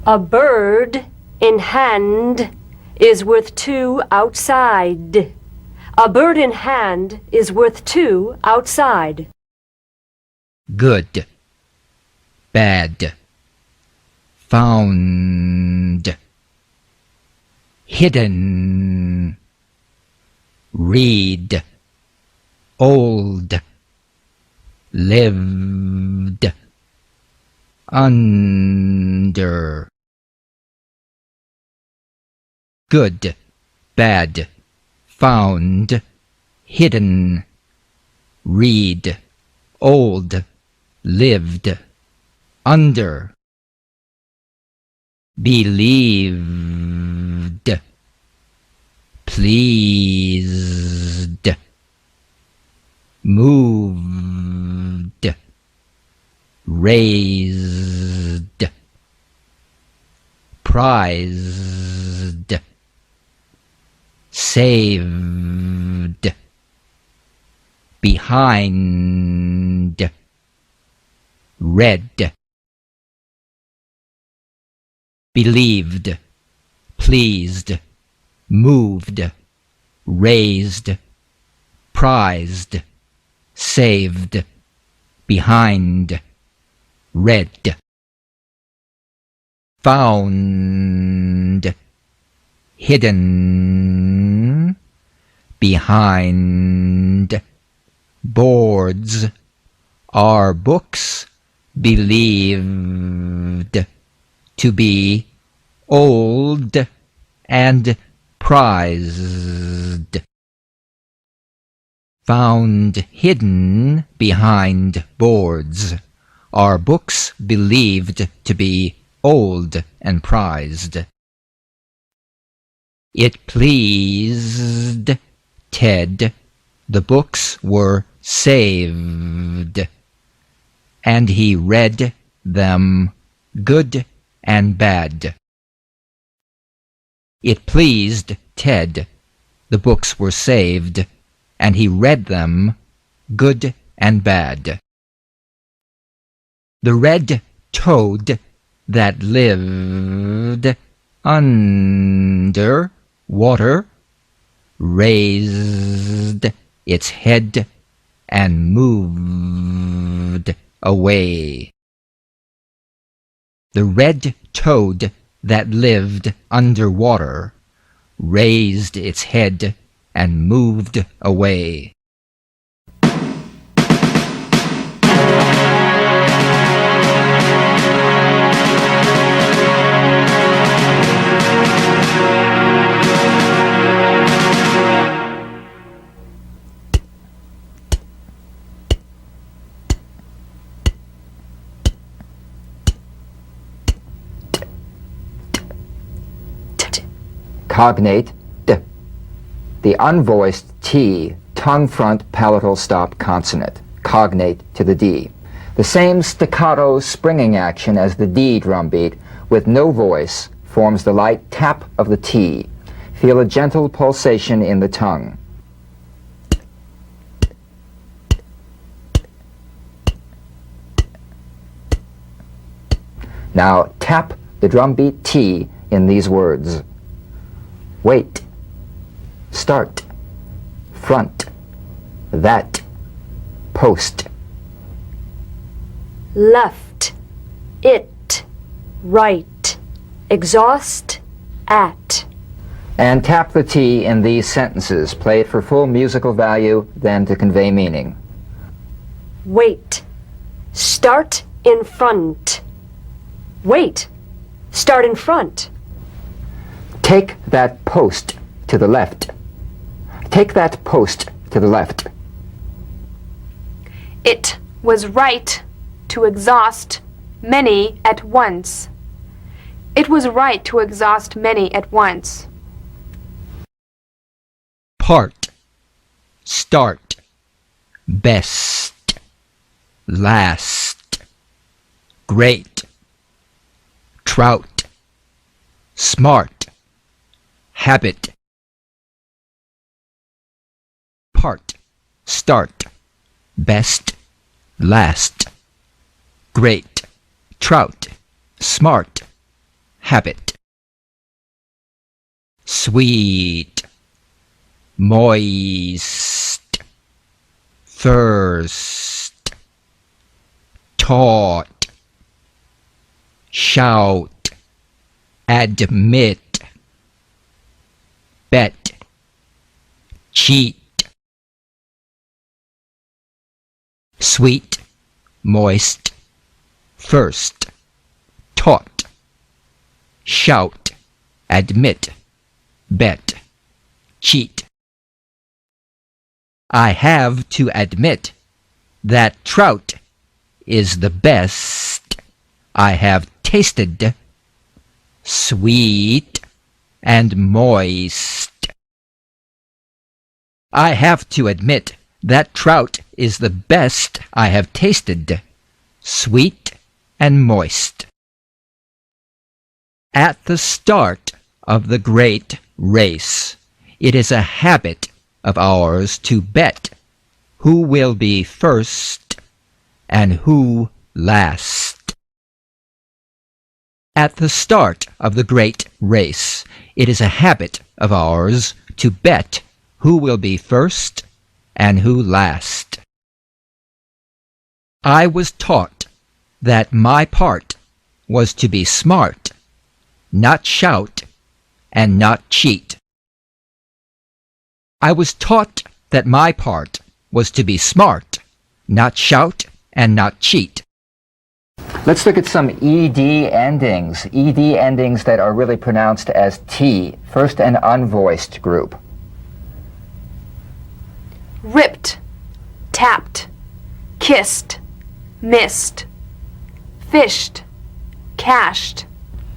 Speaker 1: A bird in hand is worth two outside. A bird in hand is worth two outside.
Speaker 4: Good, bad, found, hidden, read, old, lived, under. Good, bad, found, hidden, read, old, lived, under. Believed, pleased, moved, raised, prized, saved, behind, read. Believed, pleased, moved, raised, prized, saved, behind, read. Found, hidden, behind, boards, are books believed to be old and prized. Found hidden behind boards are books believed to be old and prized. It pleased Ted the books were saved, and he read them good and bad. It pleased Ted the books were saved, and he read them good and bad. The red toad that lived under water raised its head and moved away. The red toad that lived underwater raised its head and moved away.
Speaker 2: Cognate d. The unvoiced T, tongue front palatal stop consonant, cognate to the D. The same staccato springing action as the D drum beat, with no voice, forms the light tap of the T. Feel a gentle pulsation in the tongue. Now tap the drum beat T in these words. Wait, start, front, that, post.
Speaker 1: Left, it, right, exhaust, at.
Speaker 2: And tap the T in these sentences. Play it for full musical value, then to convey meaning.
Speaker 1: Wait, start in front. Wait, start in front.
Speaker 2: Take that post to the left. Take that post to the left.
Speaker 3: It was right to exhaust many at once. It was right to exhaust many at once.
Speaker 4: Part, start, best, last, great, trout, smart, habit. Part, start, best, last, great, trout, smart, habit. Sweet, moist, first, taught, shout, admit, bet, cheat. Sweet, moist, first, taught, shout, admit, bet, cheat. I have to admit that trout is the best I have tasted, sweet and moist. I have to admit that trout is the best I have tasted, sweet and moist. At the start of the great race, it is a habit of ours to bet who will be first and who last. At the start of the great race, it is a habit of ours to bet who will be first and who last. I was taught that my part was to be smart, not shout, and not cheat. I was taught that my part was to be smart, not shout, and not cheat.
Speaker 2: Let's look at some ED endings. ED endings that are really pronounced as T. First, an unvoiced group.
Speaker 3: Ripped, tapped, kissed, missed, fished, cashed.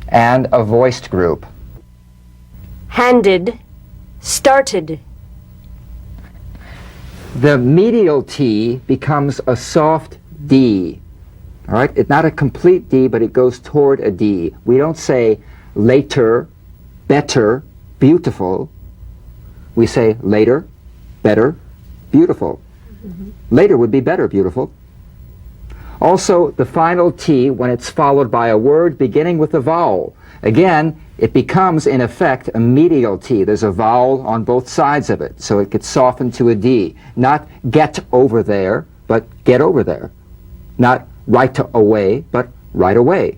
Speaker 2: And a voiced group.
Speaker 1: Handed, started.
Speaker 2: The medial T becomes a soft D. All right? It's not a complete D, but it goes toward a D. We don't say later, better, beautiful. We say later, better, beautiful. Later would be better, beautiful. Also, the final T, when it's followed by a word beginning with a vowel, Again, it becomes, in effect, a medial T. There's a vowel on both sides of it, so it gets softened to a D. Not get over there, but get over there. Not right to away, but right away.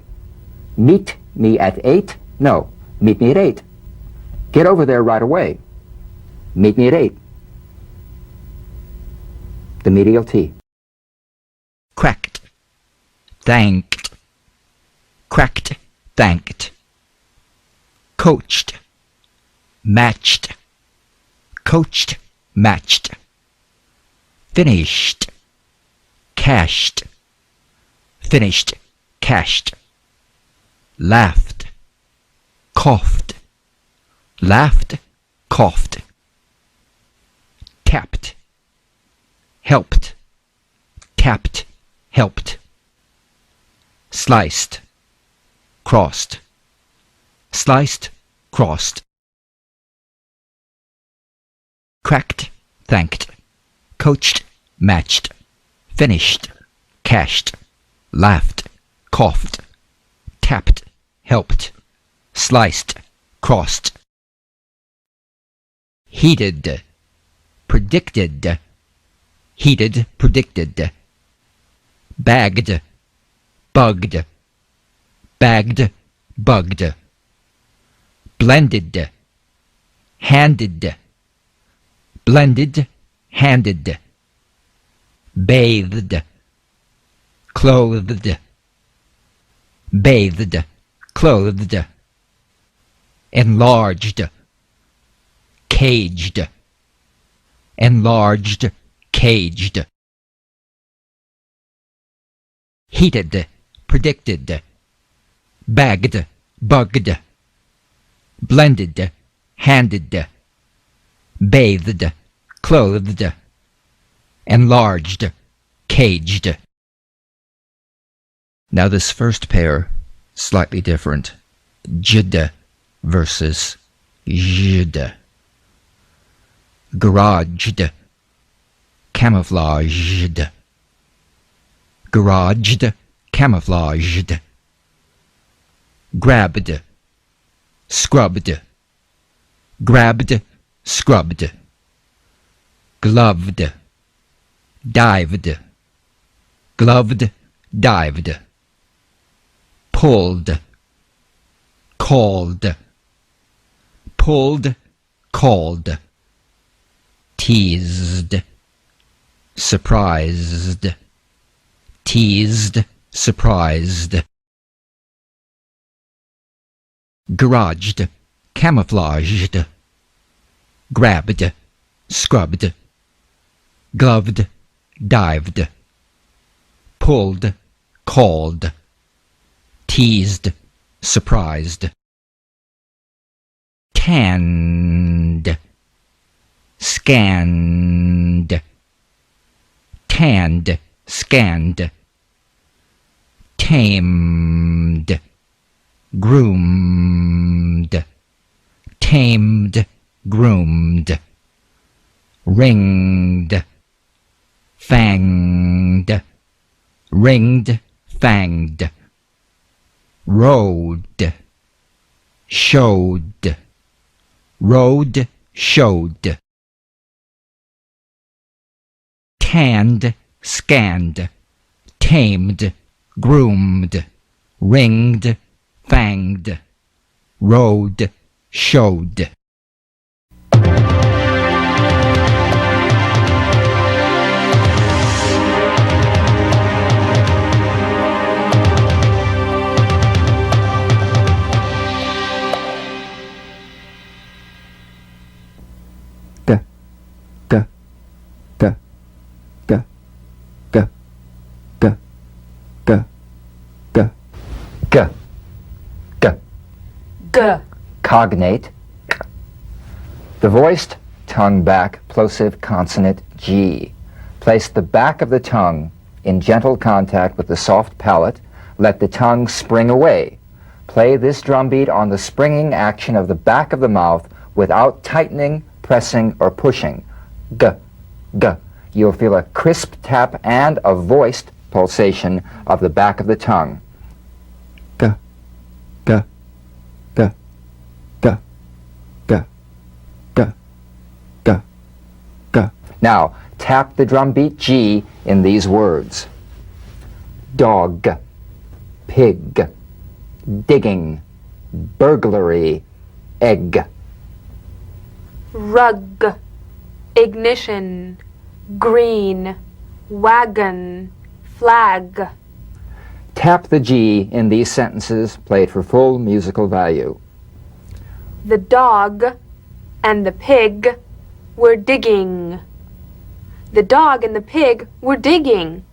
Speaker 2: Meet me at 8? No, meet me at 8. Get over there right away. Meet me at 8. The medial T.
Speaker 4: Cracked, thanked, cracked, thanked, coached, matched, coached, matched, finished, cashed, finished, cashed, laughed, coughed, laughed, coughed, tapped, helped, tapped, helped, sliced, crossed, sliced, crossed, cracked, thanked, coached, matched, finished, cashed, laughed, coughed, tapped, helped, sliced, crossed, heated, predicted, heated, predicted, bagged, bugged, bagged, bugged, blended, handed, blended, handed, bathed, clothed, bathed, clothed, enlarged, caged, enlarged, caged, heated, predicted, bagged, bugged, blended, handed, bathed, clothed, enlarged, caged. Now this first pair, slightly different. Jid versus jid. Garaged, camouflaged. Garaged, camouflaged. Grabbed, scrubbed. Grabbed, scrubbed. Gloved, dived. Gloved, dived. Pulled, called. Pulled, called. Teased, surprised. Teased, surprised. Garaged, camouflaged. Grabbed, scrubbed. Gloved, dived. Pulled, called. Teased, surprised. Tanned, scanned. Tanned, scanned. Tamed, groomed. Tamed, groomed. Ringed, fanged. Ringed, fanged. Rode, showed. Rode, showed. Tanned, scanned. Tamed, groomed. Ringed, fanged. Rode, showed.
Speaker 2: G. G.
Speaker 3: G.
Speaker 2: Cognate. K. The voiced tongue back plosive consonant G. Place the back of the tongue in gentle contact with the soft palate. Let the tongue spring away. Play this drum beat on the springing action of the back of the mouth without tightening, pressing, or pushing. G. G. You'll feel a crisp tap and a voiced pulsation of the back of the tongue. G. G. Now, tap the drum beat G in these words. Dog, pig, digging, burglary, egg.
Speaker 3: Rug, ignition, green, wagon, flag.
Speaker 2: Tap the G in these sentences played for full musical value.
Speaker 3: The dog and the pig were digging. The dog and the pig were digging.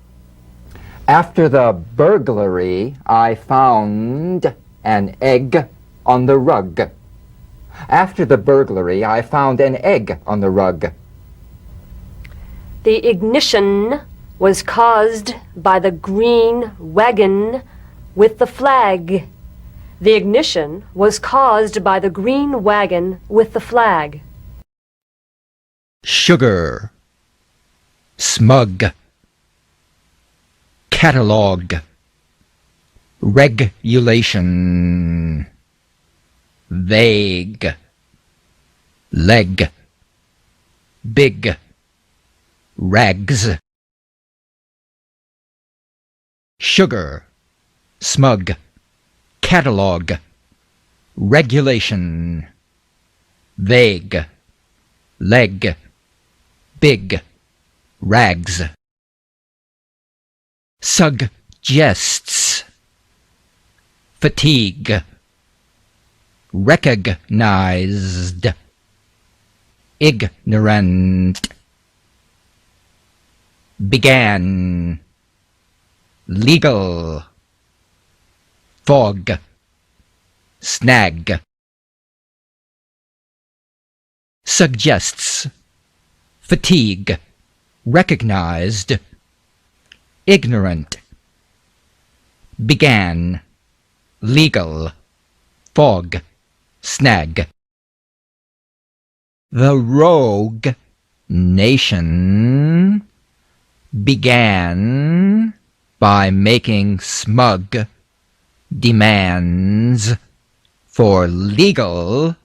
Speaker 2: After the burglary, I found an egg on the rug. After the burglary, I found an egg on the rug.
Speaker 1: The ignition was caused by the green wagon with the flag. The ignition was caused by the green wagon with the flag.
Speaker 4: Sugar, smug, catalog, regulation, vague, leg, big, rags. Sugar, smug, catalog, regulation, vague, leg, big, rags. Suggests, fatigue, recognized, ignorant, began, legal, fog, snag. Suggests, fatigue, recognized, ignorant, began, legal, fog, snag. The rogue nation began by making smug demands for legal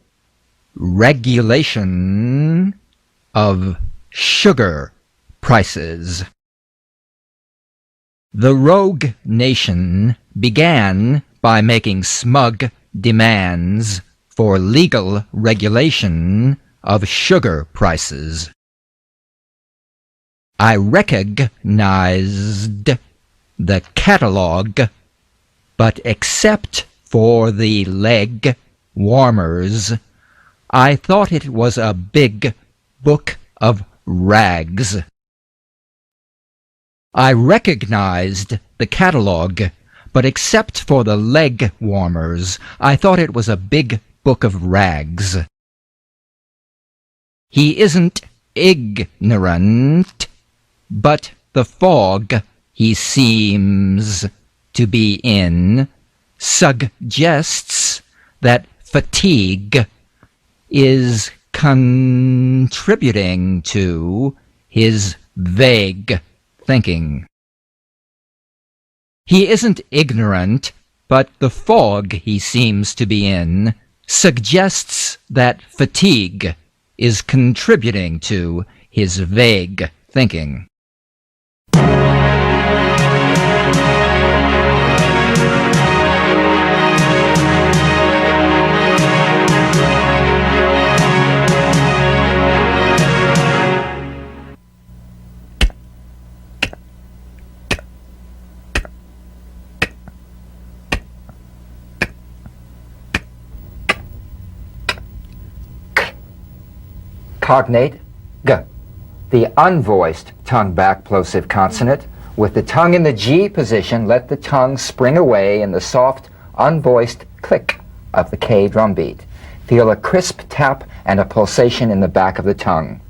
Speaker 4: regulation of sugar prices. The rogue nation began by making smug demands for legal regulation of sugar prices. I recognized the catalog, but except for the leg warmers, I thought it was a big book of rags. I recognized the catalog, but except for the leg warmers, I thought it was a big book of rags. He isn't ignorant, but the fog he seems to be in suggests that fatigue is contributing to his vague thinking. He isn't ignorant, but the fog he seems to be in suggests that fatigue is contributing to his vague thinking.
Speaker 2: Cognate G, the unvoiced tongue-back plosive consonant. With the tongue in the G position, let the tongue spring away in the soft, unvoiced click of the K drum beat. Feel a crisp tap and a pulsation in the back of the tongue.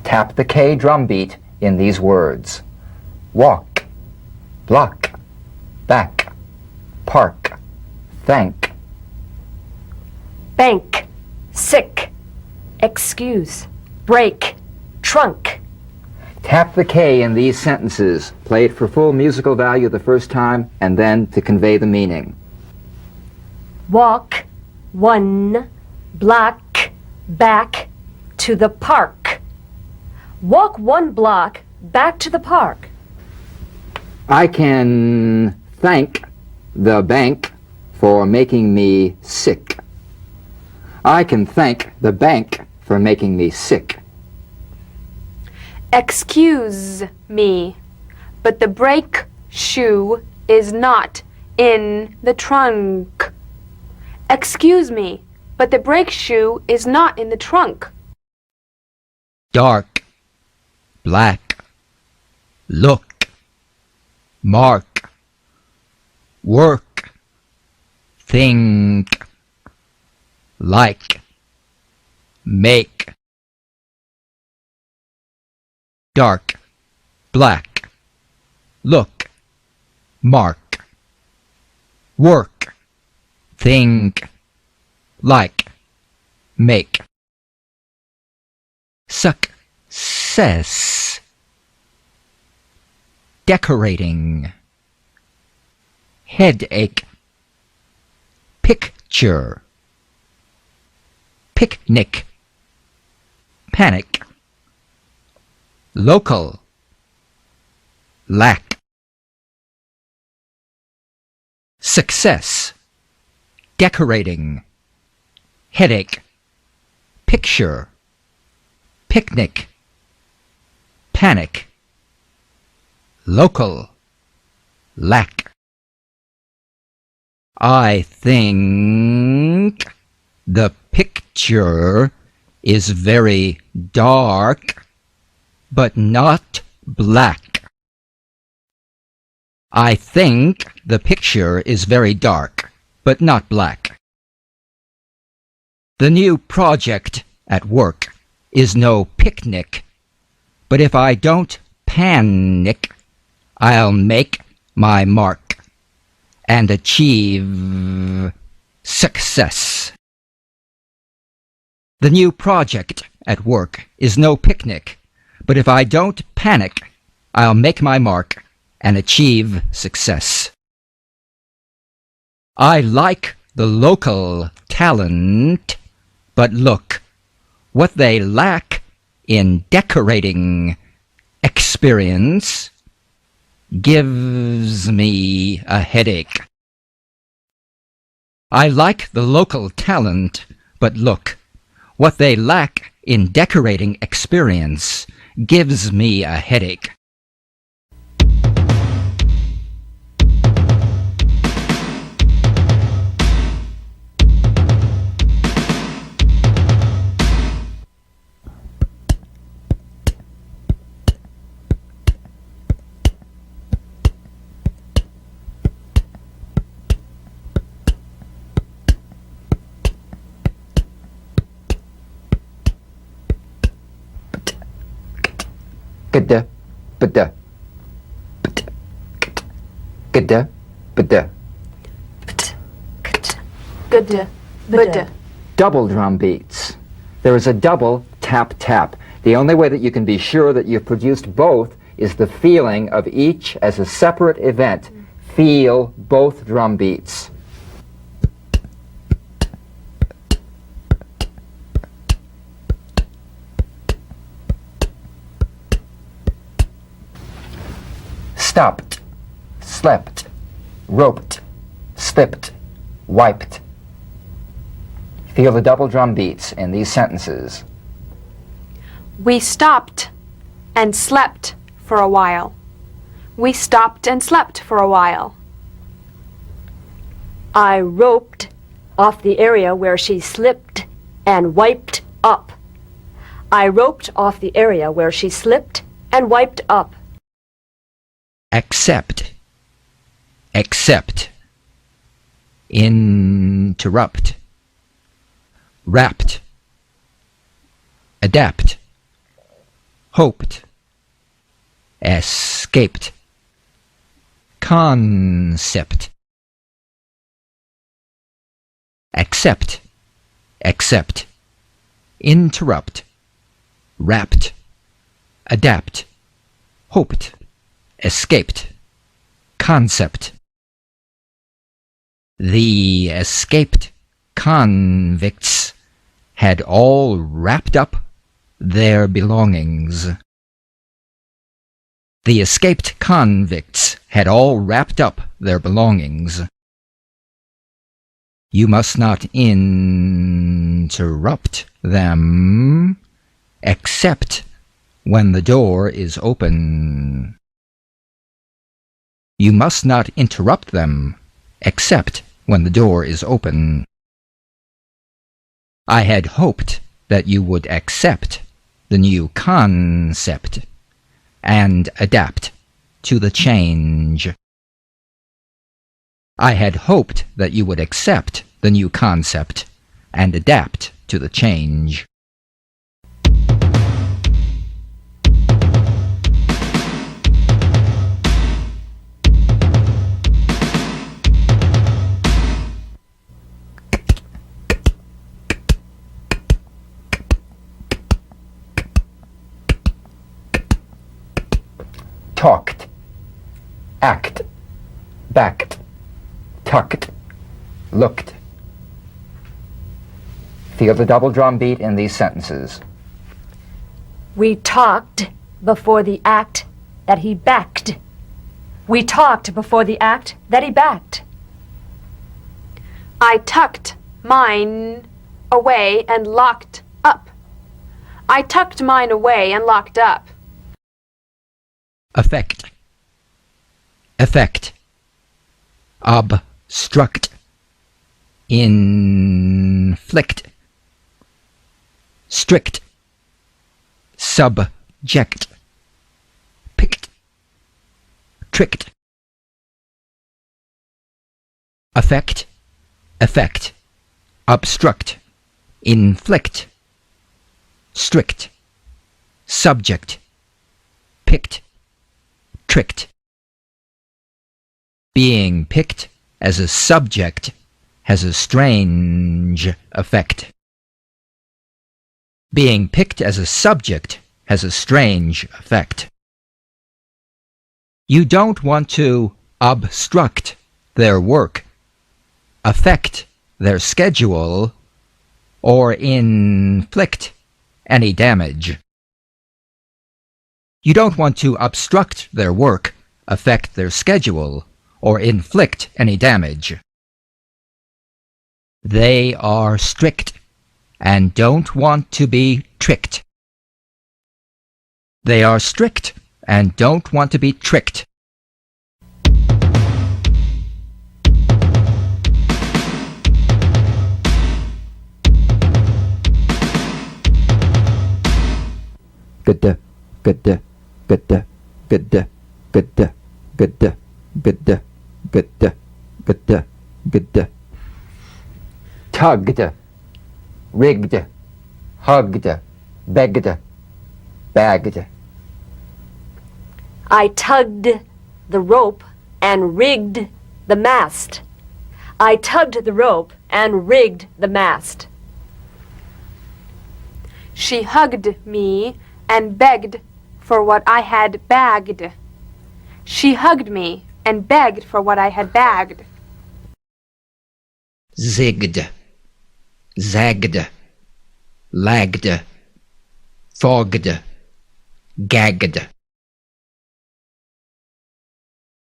Speaker 2: Tap the K drum beat in these words. Walk, block, back, park, thank.
Speaker 1: Bank, sick, excuse, break, trunk.
Speaker 2: Tap the K in these sentences. Play it for full musical value the first time, and then to convey the meaning.
Speaker 1: Walk 1 block back to the park. Walk 1 block back to the park.
Speaker 2: I can thank the bank for making me sick. I can thank the bank for making me sick.
Speaker 3: Excuse me, but the brake shoe is not in the trunk. Excuse me, but the brake shoe is not in the trunk.
Speaker 4: Dark, black, look, mark, work, think, like, make. Dark, black, look, mark, work, think, like, make. Success, decorating, headache, picture, picnic, panic, local, lack. Success, decorating, headache, picture, picnic, panic, local, lack. I think the picture is very dark, but not black. I think the picture is very dark, but not black. The new project at work is no picnic, but if I don't panic, I'll make my mark and achieve success. The new project at work is no picnic, but if I don't panic, I'll make my mark and achieve success. I like the local talent, but look, what they lack in decorating experience gives me a headache. I like the local talent, but look, what they lack in decorating experience gives me a headache.
Speaker 2: Gada, bada, gada, bada.
Speaker 3: Good. Good.
Speaker 2: Double drum beats. There is a double tap tap. The only way that you can be sure that you've produced both is the feeling of each as a separate event. Feel both drum beats. Stopped, slept, roped, slipped, wiped. Feel the double drum beats in these sentences.
Speaker 3: We stopped and slept for a while. We stopped and slept for a while.
Speaker 1: I roped off the area where she slipped and wiped up. I roped off the area where she slipped and wiped up.
Speaker 4: Accept, accept, interrupt, wrapped, adapt, hoped, escaped, concept. Accept, accept, interrupt, wrapped, adapt, hoped, escaped, concept. The escaped convicts had all wrapped up their belongings. The escaped convicts had all wrapped up their belongings. You must not interrupt them, except when the door is open. You must not interrupt them, except when the door is open. I had hoped that you would accept the new concept and adapt to the change. I had hoped that you would accept the new concept and adapt to the change.
Speaker 2: Talked, act, backed, tucked, looked. Feel the double drum beat in these sentences.
Speaker 1: We talked before the act that he backed. We talked before the act that he backed.
Speaker 3: I tucked mine away and locked up. I tucked mine away and locked up.
Speaker 4: Affect, effect, obstruct, inflict, strict, subject, picked, tricked. Affect, effect, obstruct, inflict, strict, subject, picked, tricked. Being picked as a subject has a strange effect. Being picked as a subject has a strange effect. You don't want to obstruct their work, affect their schedule, or inflict any damage. You don't want to obstruct their work, affect their schedule, or inflict any damage. They are strict and don't want to be tricked. They are strict and don't want to be tricked.
Speaker 2: Good, good, good, good, good, good, good, good, good, good. Tugged, rigged, hugged, begged, bagged.
Speaker 1: I tugged the rope and rigged the mast. I tugged the rope and rigged the mast.
Speaker 3: She hugged me and begged for what I had bagged. She hugged me and begged for what I had bagged.
Speaker 4: Zigged, zagged, lagged, fogged, gagged.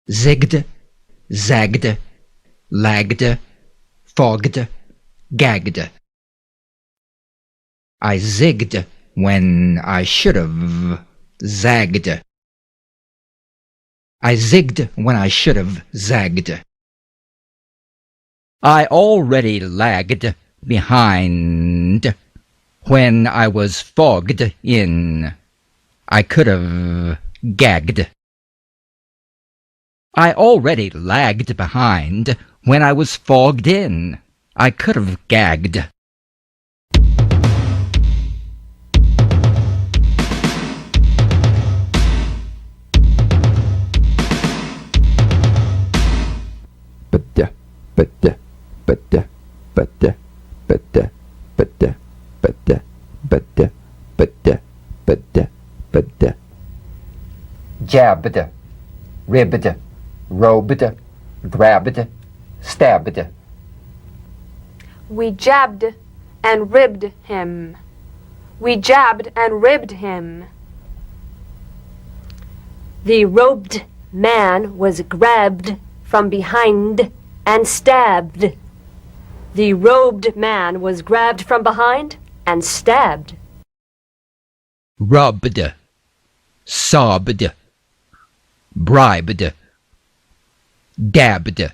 Speaker 4: Zigged, zagged, lagged, fogged, gagged. I zigged when I should have zagged. I zigged when I should have zagged. I already lagged behind when I was fogged in. I could have gagged. I already lagged behind when I was fogged in. I could have gagged.
Speaker 2: jabbed, ribbed, robed, grabbed, stabbed.
Speaker 3: We jabbed and ribbed him. We jabbed and ribbed him.
Speaker 1: The robed man was grabbed from behind and stabbed. The robed man was grabbed from behind and stabbed.
Speaker 4: Rubbed, sobbed, bribed, dabbed.